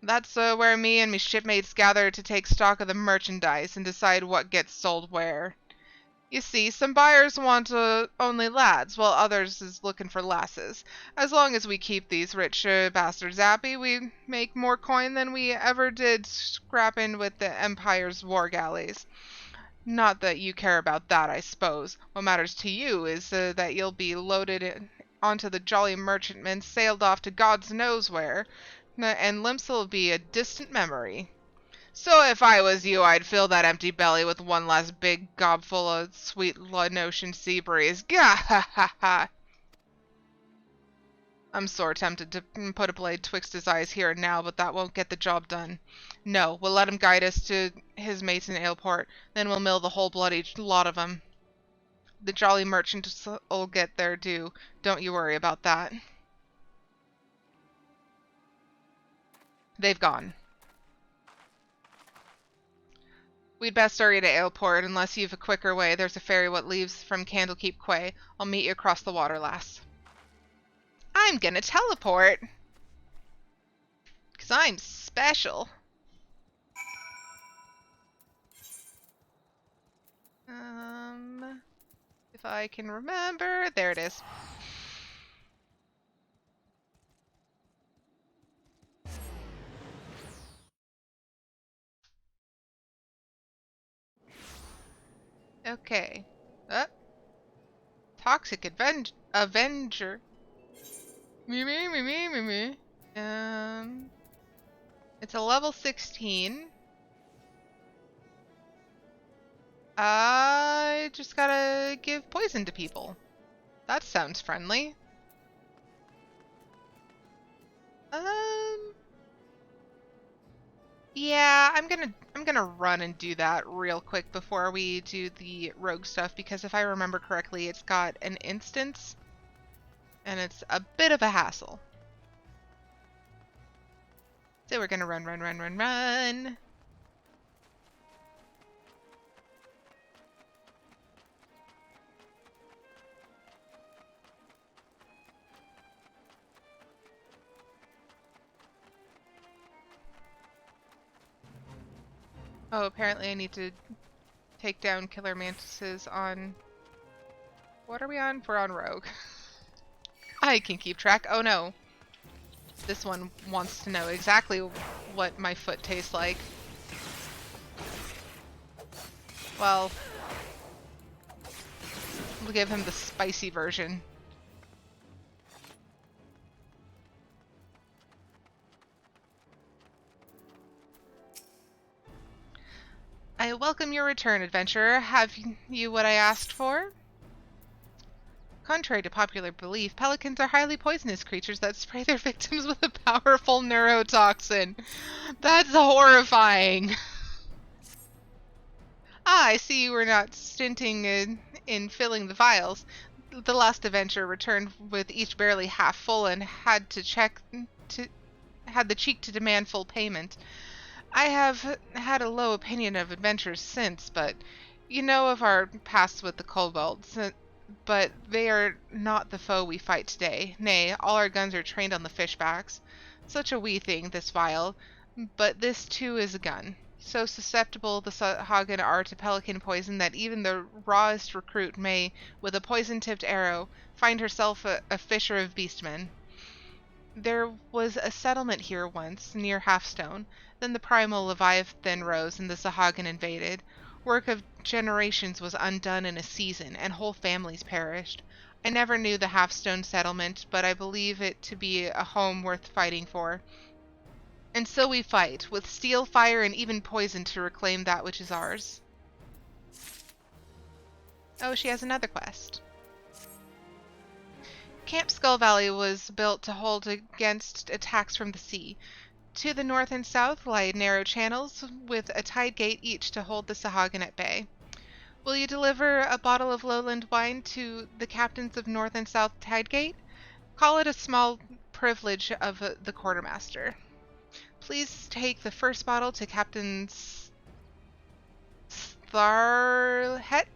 That's where me and me shipmates gather to take stock of the merchandise and decide what gets sold where. You see, some buyers want only lads, while others is looking for lasses. As long as we keep these rich bastards happy, we make more coin than we ever did scrapping with the Empire's war galleys. Not that you care about that, I suppose. What matters to you is that you'll be loaded onto the jolly merchantman, sailed off to God's knows where, and Limps'll be a distant memory. So if I was you, I'd fill that empty belly with one last big gobful of sweet ocean sea breeze. Gah ha ha ha! I'm sore tempted to put a blade twixt his eyes here and now, but that won't get the job done. No, we'll let him guide us to his mates in Aleport, then we'll mill the whole bloody lot of 'em. The jolly merchant'll get their due. Don't you worry about that. They've gone. We'd best hurry to Aleport, unless you've a quicker way. There's a ferry what leaves from Candlekeep Quay. I'll meet you across the water, lass. I'm gonna teleport. 'Cause I'm special. If I can remember. There it is. Okay. Toxic Avenger. Me. It's a level 16. I just gotta give poison to people. That sounds friendly. Yeah, I'm gonna run and do that real quick before we do the rogue stuff, because if I remember correctly, it's got an instance, and it's a bit of a hassle. So we're gonna run. Oh, apparently I need to take down killer mantises on... What are we on? We're on rogue. I can keep track. Oh no. This one wants to know exactly what my foot tastes like. Well, We'll give him the spicy version. I welcome your return, adventurer. Have you what I asked for? Contrary to popular belief, pelicans are highly poisonous creatures that spray their victims with a powerful neurotoxin. That's horrifying. Ah, I see you were not stinting in filling the vials. The last adventurer returned with each barely half full and had the cheek to demand full payment. I have had a low opinion of adventurers since, but you know of our past with the kobolds. But they are not the foe we fight today. Nay, all our guns are trained on the fishbacks. Such a wee thing, this vial. But this too is a gun. So susceptible the Sahagan are to pelican poison that even the rawest recruit may, with a poison-tipped arrow, find herself a fisher of beastmen. There was a settlement here once, near Halfstone. Then the primal Leviathan rose and the Sahagan invaded. Work of generations was undone in a season, and whole families perished. I never knew the Halfstone settlement, but I believe it to be a home worth fighting for. And so we fight, with steel, fire, and even poison to reclaim that which is ours. Oh, she has another quest. Camp Skull Valley was built to hold against attacks from the sea. To the north and south lie narrow channels, with a tide gate each to hold the Sahagan at bay. Will you deliver a bottle of lowland wine to the captains of North and South Tidegate? Call it a small privilege of the quartermaster. Please take the first bottle to Captain Starlhet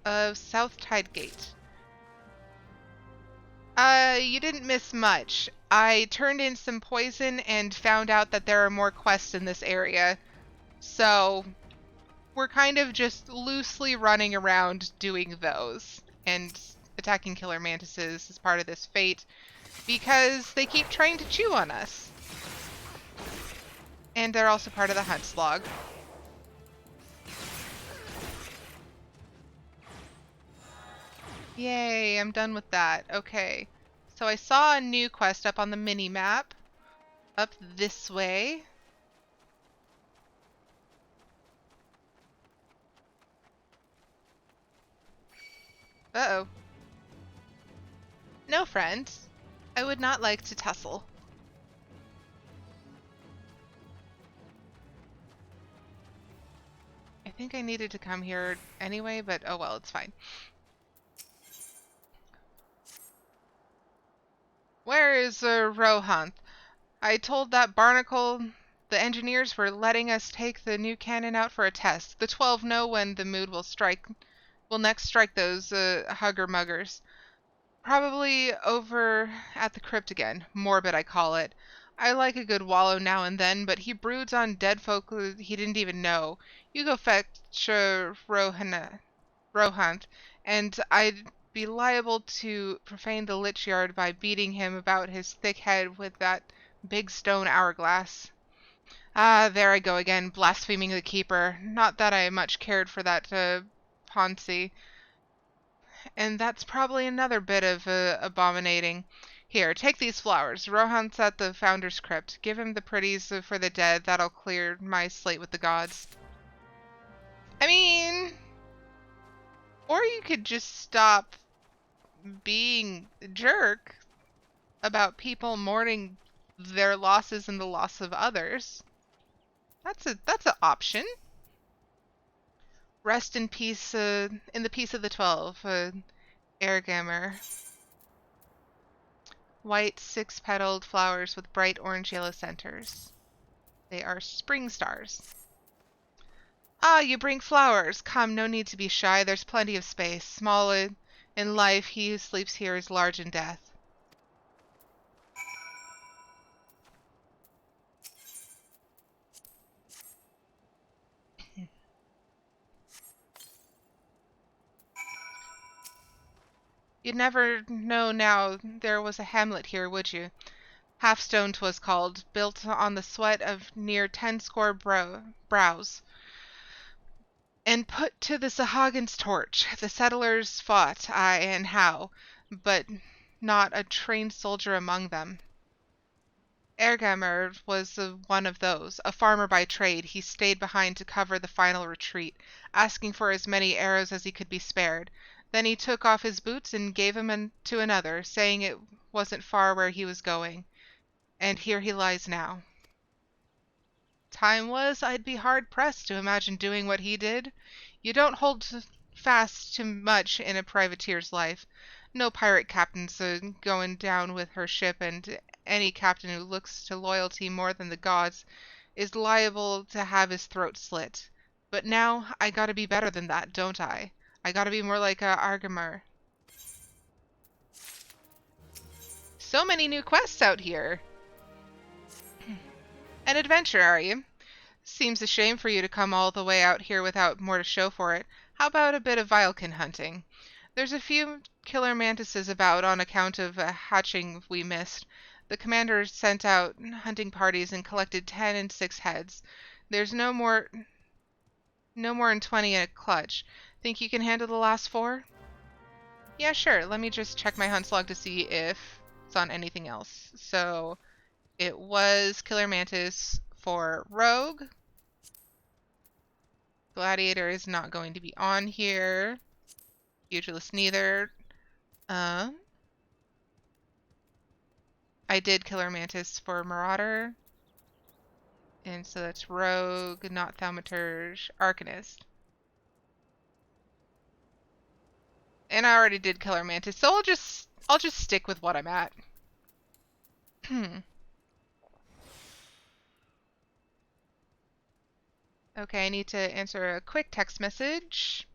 of South Tidegate. You didn't miss much. I turned in some poison and found out that there are more quests in this area. So, we're kind of just loosely running around doing those. And attacking killer mantises is part of this fate. Because they keep trying to chew on us. And they're also part of the hunt slog. Yay, I'm done with that. Okay. So I saw a new quest up on the mini-map. Up this way. Uh-oh. No, friend. I would not like to tussle. I think I needed to come here anyway, but oh well, it's fine. Where is Rohanth? I told that barnacle the engineers were letting us take the new cannon out for a test. The 12 know when the mood will next strike those hugger-muggers. Probably over at the crypt again. Morbid, I call it. I like a good wallow now and then, but he broods on dead folk he didn't even know. You go fetch Rohanth, and I'd be liable to profane the lich yard by beating him about his thick head with that big stone hourglass. Ah, there I go again, blaspheming the keeper. Not that I much cared for that Ponzi. And that's probably another bit of abominating. Here, take these flowers. Rohan's at the founder's crypt. Give him the pretties for the dead. That'll clear my slate with the gods. I mean... Or you could just stop being a jerk about people mourning their losses and the loss of others. That's an option. Rest in peace, in the peace of the 12, Ergamer. White, six-petaled flowers with bright orange-yellow centers. They are spring stars. Ah, you bring flowers. Come, no need to be shy. There's plenty of space. Small in life, he who sleeps here is large in death. You'd never know now there was a hamlet here, would you? Halfstone 'twas called, built on the sweat of near 10 score brows. and put to the Sahagins' torch. The settlers fought, aye and how, but not a trained soldier among them. Ergamer was one of those. A farmer by trade, he stayed behind to cover the final retreat, asking for as many arrows as he could be spared. Then he took off his boots and gave them to another, saying it wasn't far where he was going. And here he lies now. Time was, I'd be hard-pressed to imagine doing what he did. You don't hold fast to much in a privateer's life. No pirate captain's going down with her ship, and any captain who looks to loyalty more than the gods is liable to have his throat slit. But now, I gotta be better than that, don't I? I gotta be more like a Argamer. So many new quests out here. An adventure, are you? Seems a shame for you to come all the way out here without more to show for it. How about a bit of Vilekin hunting? There's a few killer mantises about on account of a hatching we missed. The commander sent out hunting parties and collected 10 and 6 heads. There's no more than 20 in a clutch. Think you can handle the last 4? Yeah, sure. Let me just check my hunts log to see if it's on anything else. So, it was killer mantis for rogue. Gladiator is not going to be on here. Pugilist neither. I did Killer Mantis for Marauder. And so that's Rogue, not Thaumaturge, Arcanist. And I already did Killer Mantis, so I'll just stick with what I'm at. Okay, I need to answer a quick text message.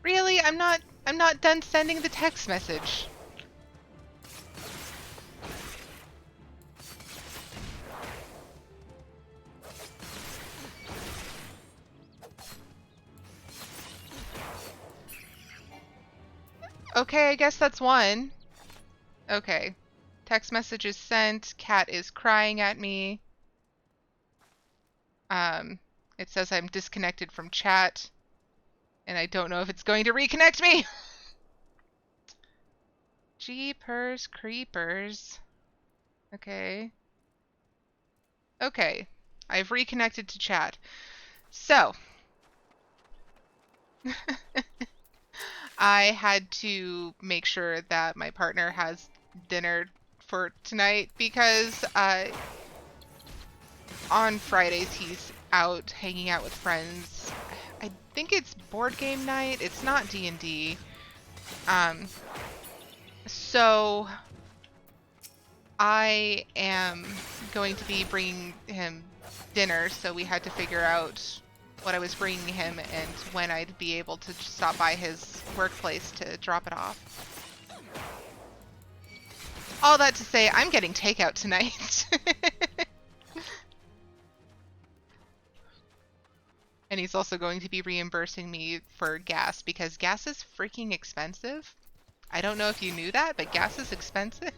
Really? I'm not done sending the text message. Okay, I guess that's one. Okay. Text message is sent. Cat is crying at me. It says I'm disconnected from chat. And I don't know if it's going to reconnect me. Jeepers creepers. Okay. Okay. I've reconnected to chat. So. I had to make sure that my partner has dinner for tonight because on Fridays he's out hanging out with friends. I think it's board game night. It's not D&D. So I am going to be bringing him dinner, so we had to figure out what I was bringing him and when I'd be able to stop by his workplace to drop it off. All that to say, I'm getting takeout tonight. And he's also going to be reimbursing me for gas because gas is freaking expensive. I don't know if you knew that, but gas is expensive.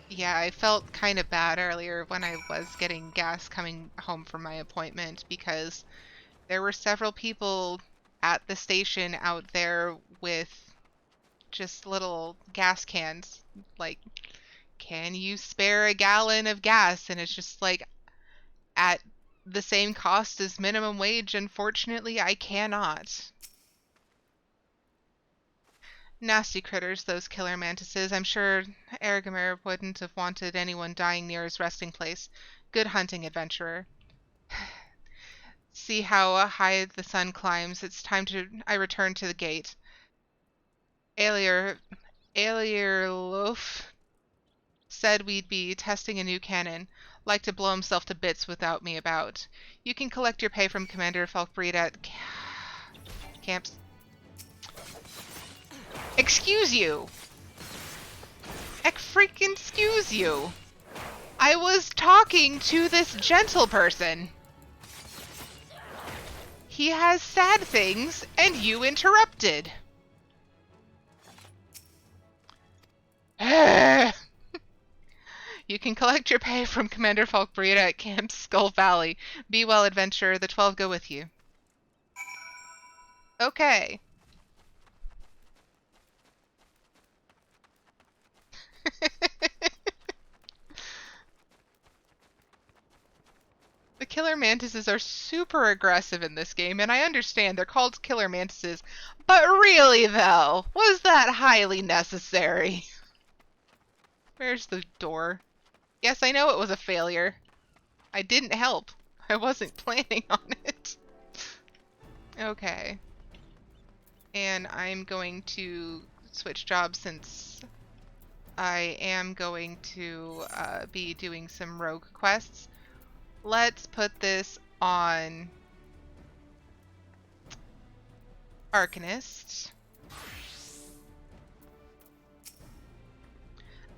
Yeah, I felt kind of bad earlier when I was getting gas coming home from my appointment because there were several people at the station out there with just little gas cans. Like, can you spare a gallon of gas? And it's just like, at the same cost as minimum wage, unfortunately, I cannot. Nasty critters, those killer mantises. I'm sure Ergamer wouldn't have wanted anyone dying near his resting place. Good hunting, adventurer. See how high the sun climbs. It's time I return to the gate. Alier, Alierlof said we'd be testing a new cannon. Like to blow himself to bits without me about. You can collect your pay from Commander Falkbreed at camps. Excuse you! Freaking excuse you! I was talking to this gentle person. He has sad things, and you interrupted. You can collect your pay from Commander Falkbreed at Camp Skull Valley. Be well, adventurer. The 12 go with you. Okay. The killer mantises are super aggressive in this game, and I understand they're called killer mantises, but really, though, was that highly necessary? Where's the door? Yes, I know it was a failure. I didn't help. I wasn't planning on it. Okay. And I'm going to switch jobs since I am going to be doing some rogue quests. Let's put this on Arcanist.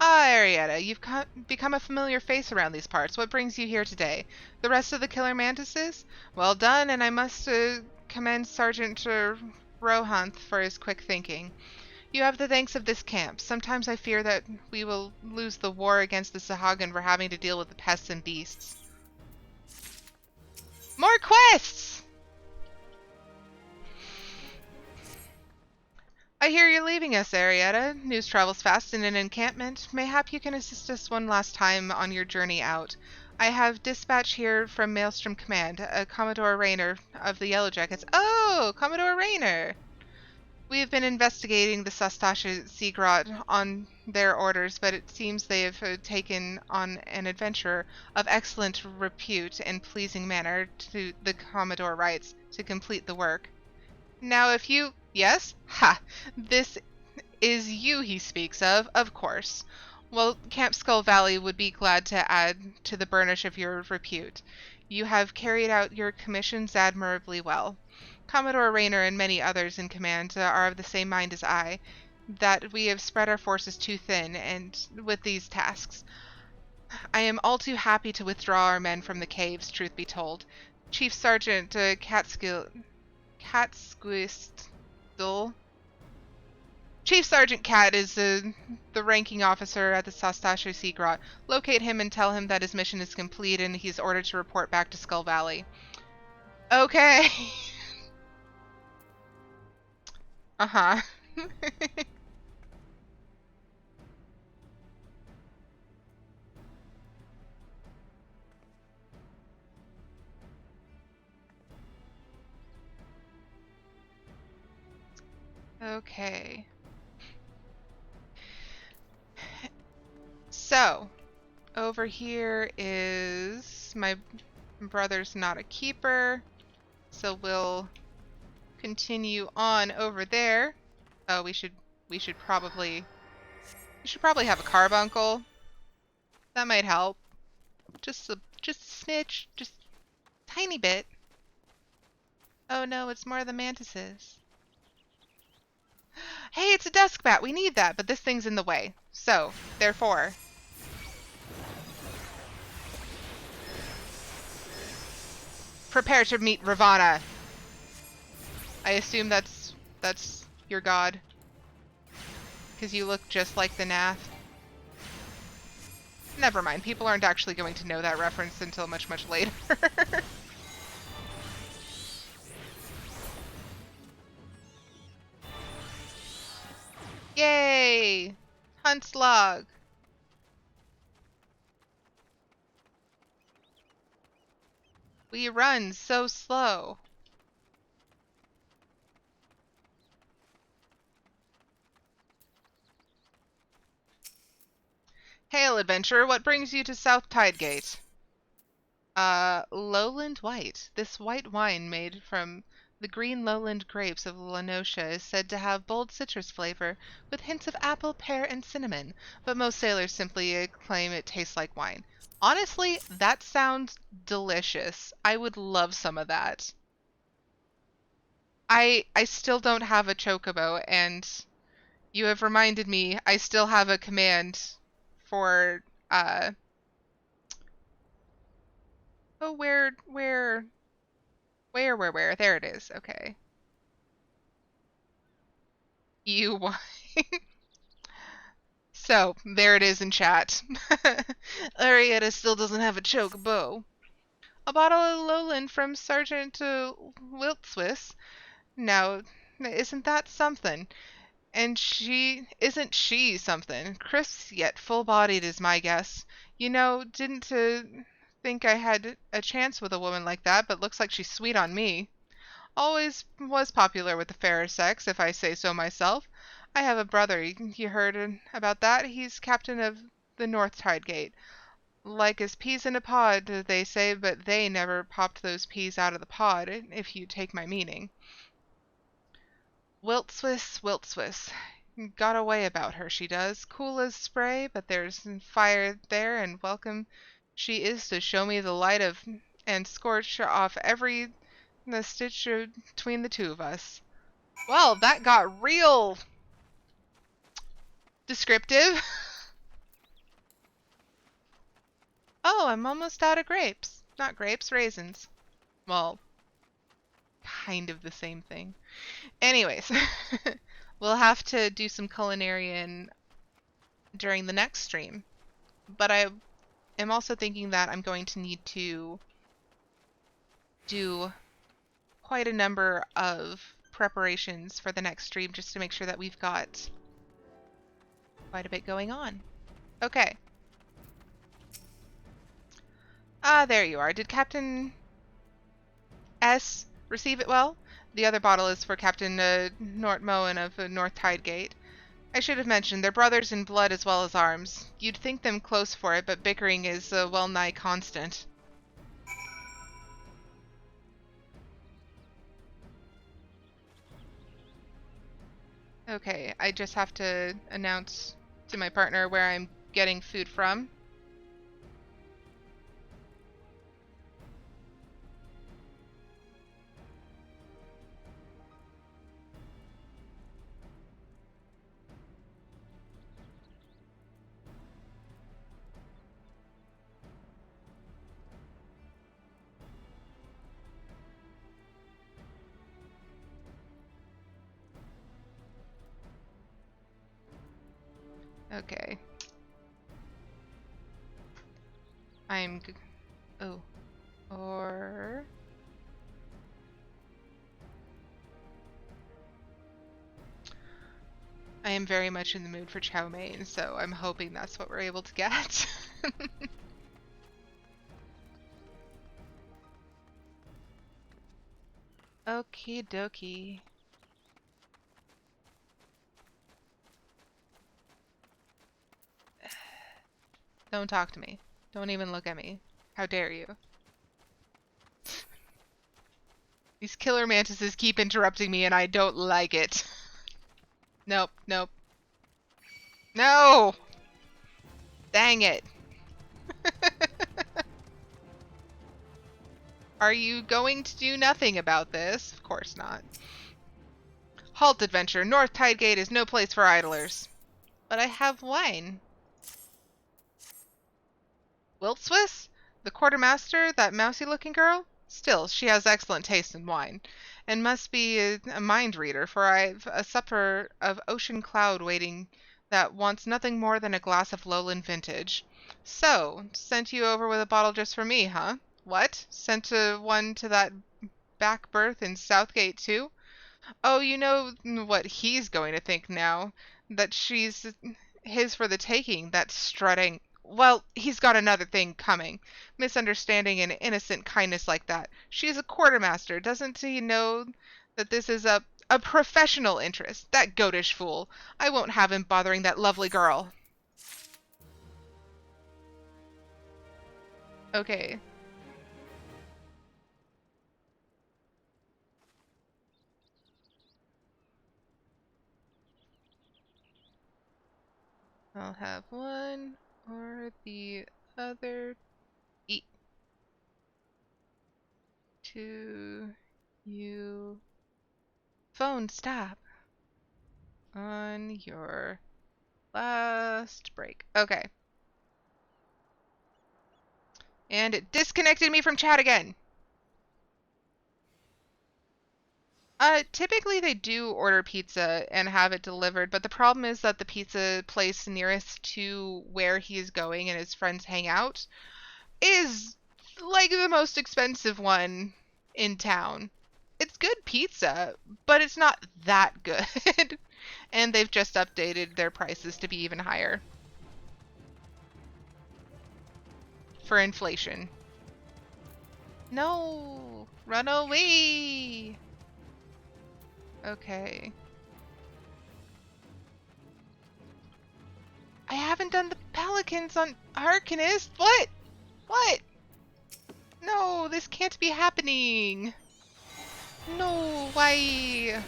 Ah, Arietta, you've become a familiar face around these parts. What brings you here today? The rest of the killer mantises? Well done, and I must commend Sergeant Rohanth for his quick thinking. You have the thanks of this camp. Sometimes I fear that we will lose the war against the Sahagan for having to deal with the pests and beasts. More quests! I hear you're leaving us, Arietta. News travels fast in an encampment. Mayhap you can assist us one last time on your journey out. I have dispatch here from Maelstrom Command, Commodore Rayner of the Yellow Jackets. Oh, Commodore Rayner! We have been investigating the Sastasha Seagrot on their orders, but it seems they have taken on an adventurer of excellent repute and pleasing manner, to the Commodore writes, to complete the work. Now if you... Yes? Ha! This is you he speaks of course. Well, Camp Skull Valley would be glad to add to the burnish of your repute. You have carried out your commissions admirably well. Commodore Rayner and many others in command are of the same mind as I, that we have spread our forces too thin, and with these tasks. I am all too happy to withdraw our men from the caves, truth be told. Chief Sergeant Catsquistle. Chief Sergeant Cat is the ranking officer at the Sastasha Seagrot. Locate him and tell him that his mission is complete and he's ordered to report back to Skull Valley. Okay. Uh-huh. Okay. So, over here is my brother's not a keeper, so we'll continue on over there. Oh, we should probably have a carbuncle. That might help. Just a smidge, just tiny bit. Oh no, it's more of the mantises. Hey, it's a dusk bat. We need that, but this thing's in the way. So, therefore, prepare to meet Ravana. I assume that's your god, because you look just like the Nath. Never mind. People aren't actually going to know that reference until much, much later. Yay! Hunt's log. We run so slow. Hail, adventurer. What brings you to South Tidegate? Lowland White. This white wine made from the green lowland grapes of Lenosha is said to have bold citrus flavor with hints of apple, pear, and cinnamon, but most sailors simply claim it tastes like wine. Honestly, that sounds delicious. I would love some of that. I still don't have a chocobo, and you have reminded me I still have a command for oh, where? There it is. Okay. You So, there it is in chat. Arietta still doesn't have a chocobo. A bottle of Lowland from Sergeant Wiltswiss. Now, isn't that something? And isn't she something? Crisp yet full-bodied is my guess. You know, didn't think I had a chance with a woman like that, but looks like she's sweet on me. Always was popular with the fairer sex, if I say so myself. I have a brother. You heard about that? He's captain of the North Tide Gate. Like as peas in a pod, they say, but they never popped those peas out of the pod, if you take my meaning. Wiltswiss. Got a way about her, she does. Cool as spray, but there's fire there, and welcome she is to show me the light of and scorch off every stitch between the two of us. Well, that got real descriptive. Oh, I'm almost out of grapes. Not grapes, raisins. Well, kind of the same thing. Anyways, we'll have to do some culinary during the next stream. But I am also thinking that I'm going to need to do quite a number of preparations for the next stream just to make sure that we've got quite a bit going on. Okay. Ah, there you are. Did Captain S receive it well? The other bottle is for Captain Nortmoen of North Tidegate. I should have mentioned, they're brothers in blood as well as arms. You'd think them close for it, but bickering is well nigh constant. Okay, I just have to announce to my partner where I'm getting food from. Okay. Oh. Or... I am very much in the mood for chow mein, so I'm hoping that's what we're able to get. Okie dokie. Don't talk to me. Don't even look at me. How dare you? These killer mantises keep interrupting me and I don't like it. Nope. No! Dang it. Are you going to do nothing about this? Of course not. Halt, adventure. North Tide Gate is no place for idlers. But I have wine. Wilt Swiss? The quartermaster, that mousy-looking girl? Still, she has excellent taste in wine, and must be a mind reader, for I've a supper of ocean cloud waiting that wants nothing more than a glass of lowland vintage. So, sent you over with a bottle just for me, huh? What? Sent one to that back berth in Southgate, too? Oh, you know what he's going to think now. That she's his for the taking, that strutting. Well, he's got another thing coming. Misunderstanding an innocent kindness like that. She's a quartermaster. Doesn't he know that this is a professional interest? That goatish fool. I won't have him bothering that lovely girl. Okay. I'll have one or the other. Eat. To you. Phone, stop. On your last break. Okay. And it disconnected me from chat again. Typically they do order pizza and have it delivered, but the problem is that the pizza place nearest to where he is going and his friends hang out is like the most expensive one in town. It's good pizza, but it's not that good. And they've just updated their prices to be even higher. For inflation. No! Run away! Okay. I haven't done the pelicans on Arcanist. What? What? No, this can't be happening. No, why?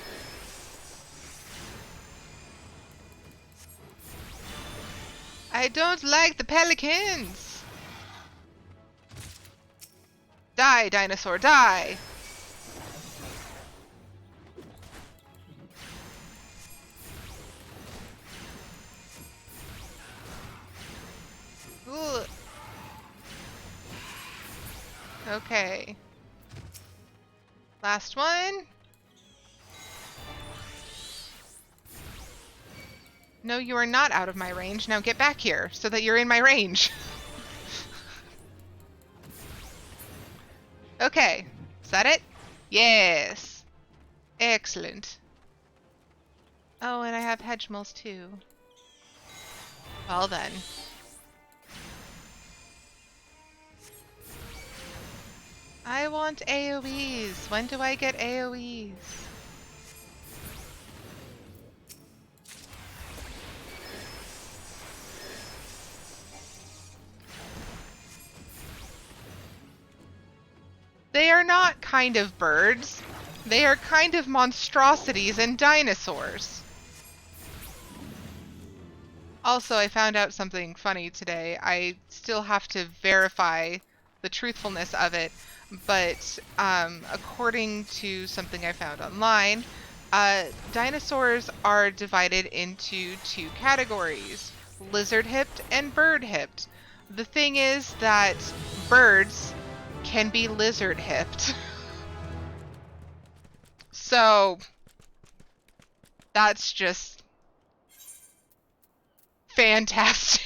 I don't like the pelicans. Die, dinosaur, die. Ugh. Okay. Last one. No, you are not out of my range. Now get back here so that you're in my range. Okay. Is that it? Yes. Excellent. Oh, and I have hedgemills too. Well then. I want AoEs. When do I get AoEs? They are not kind of birds. They are kind of monstrosities and dinosaurs. Also, I found out something funny today. I still have to verify the truthfulness of it, but according to something I found online, dinosaurs are divided into two categories, lizard-hipped and bird-hipped. The thing is that birds can be lizard-hipped. So, that's just fantastic.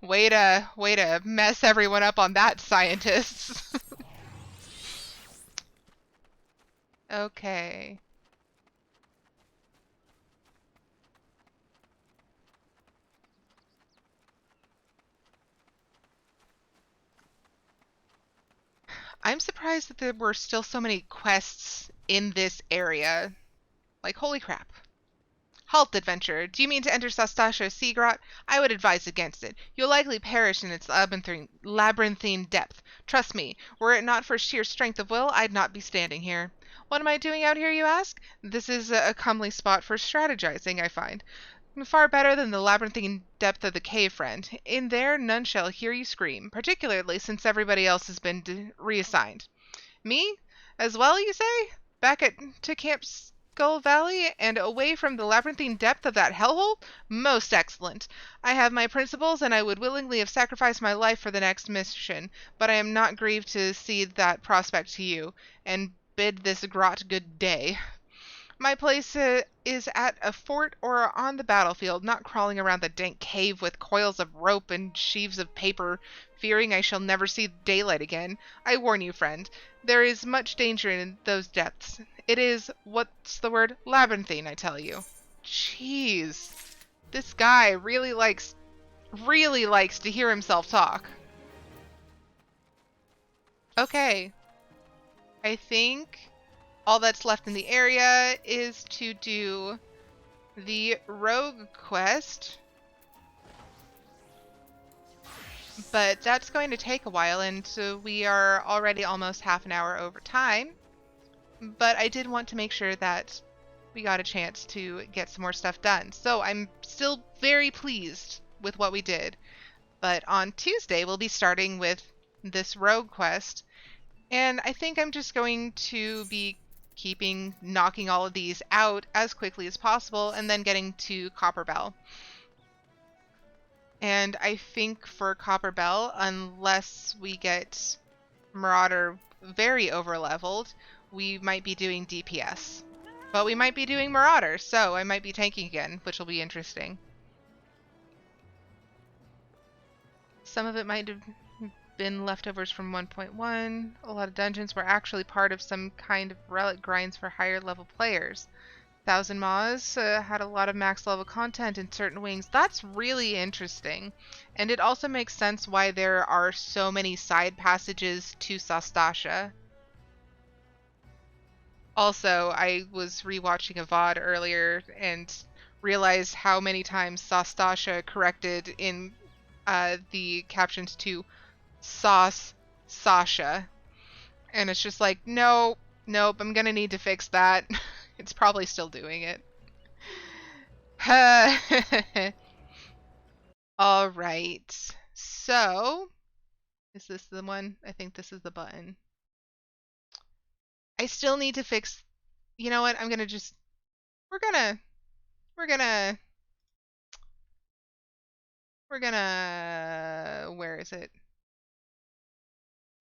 Way to mess everyone up on that, scientists. Okay. I'm surprised that there were still so many quests in this area. Like, holy crap. Halt, adventurer. Do you mean to enter Sastasha Sea Grot? I would advise against it. You'll likely perish in its labyrinthine depth. Trust me, were it not for sheer strength of will, I'd not be standing here. What am I doing out here, you ask? This is a comely spot for strategizing, I find. Far better than the labyrinthine depth of the cave, friend. In there, none shall hear you scream, particularly since everybody else has been reassigned. Me? As well, you say? back to Camp Skull Valley and away from the labyrinthine depth of that hellhole? Most excellent. I have my principles, and I would willingly have sacrificed my life for the next mission, but I am not grieved to cede that prospect to you, and bid this grot good day. My place is at a fort or on the battlefield, not crawling around the dank cave with coils of rope and sheaves of paper, fearing I shall never see daylight again. I warn you, friend, there is much danger in those depths. It is, what's the word? Labyrinthine, I tell you. Jeez. This guy really likes to hear himself talk. Okay. I think all that's left in the area is to do the rogue quest. But that's going to take a while, and so we are already almost half an hour over time. But I did want to make sure that we got a chance to get some more stuff done. So I'm still very pleased with what we did. But on Tuesday, we'll be starting with this rogue quest. And I think I'm just going to be knocking all of these out as quickly as possible and then getting to Copperbell. And I think for Copperbell, unless we get Marauder very overleveled, we might be doing DPS. But we might be doing Marauder, so I might be tanking again, which will be interesting. Some of it might have been leftovers from 1.1. A lot of dungeons were actually part of some kind of relic grinds for higher level players. Thousand Maws had a lot of max level content in certain wings. That's really interesting. And it also makes sense why there are so many side passages to Sastasha. Also, I was rewatching a VOD earlier and realized how many times Sastasha corrected in the captions to Sasha. And it's just like, nope, I'm gonna need to fix that. It's probably still doing it. All right. So, is this the one? I think this is the button. I still need to fix. You know what? We're gonna. Where is it?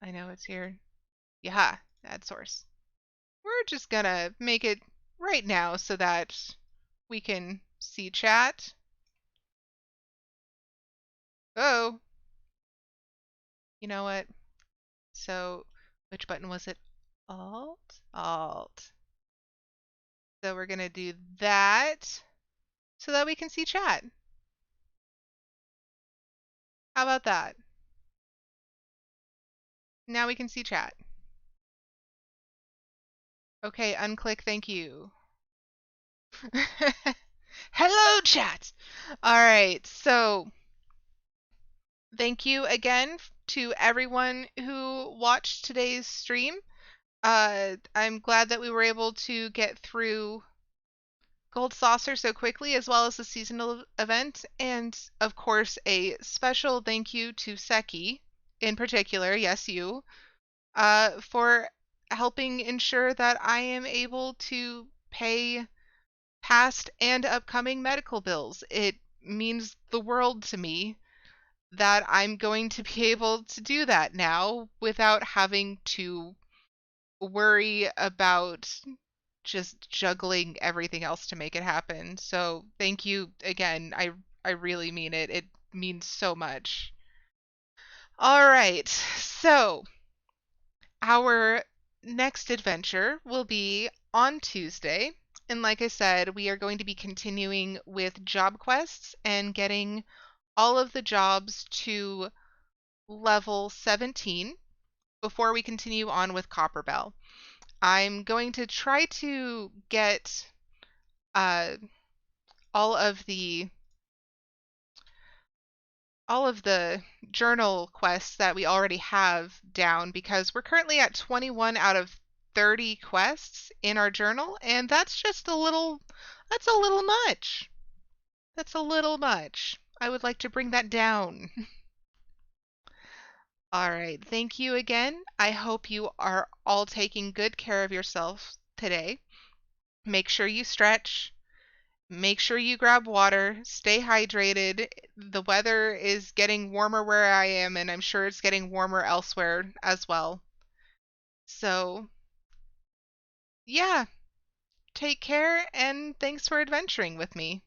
I know it's here. Yeah, add source. We're just gonna make it right now so that we can see chat. Oh. You know what? So, which button was it? Alt? Alt. So we're gonna do that so that we can see chat. How about that? Now we can see chat. Okay, unclick, thank you. Hello, chat! Alright, so thank you again to everyone who watched today's stream. I'm glad that we were able to get through Gold Saucer so quickly, as well as the seasonal event, and of course a special thank you to Seki, in particular, yes you, for helping ensure that I am able to pay past and upcoming medical bills. It means the world to me that I'm going to be able to do that now without having to worry about just juggling everything else to make it happen. So thank you again. I really mean it. It means so much. All right. So our next adventure will be on Tuesday. And like I said, we are going to be continuing with job quests and getting all of the jobs to level 17 before we continue on with Copperbell. I'm going to try to get all of the journal quests that we already have down, because we're currently at 21 out of 30 quests in our journal, and that's a little much. That's a little much. I would like to bring that down. All right, thank you again. I hope you are all taking good care of yourselves today. Make sure you stretch. Make sure you grab water. Stay hydrated. The weather is getting warmer where I am, and I'm sure it's getting warmer elsewhere as well. So, yeah, take care and thanks for adventuring with me.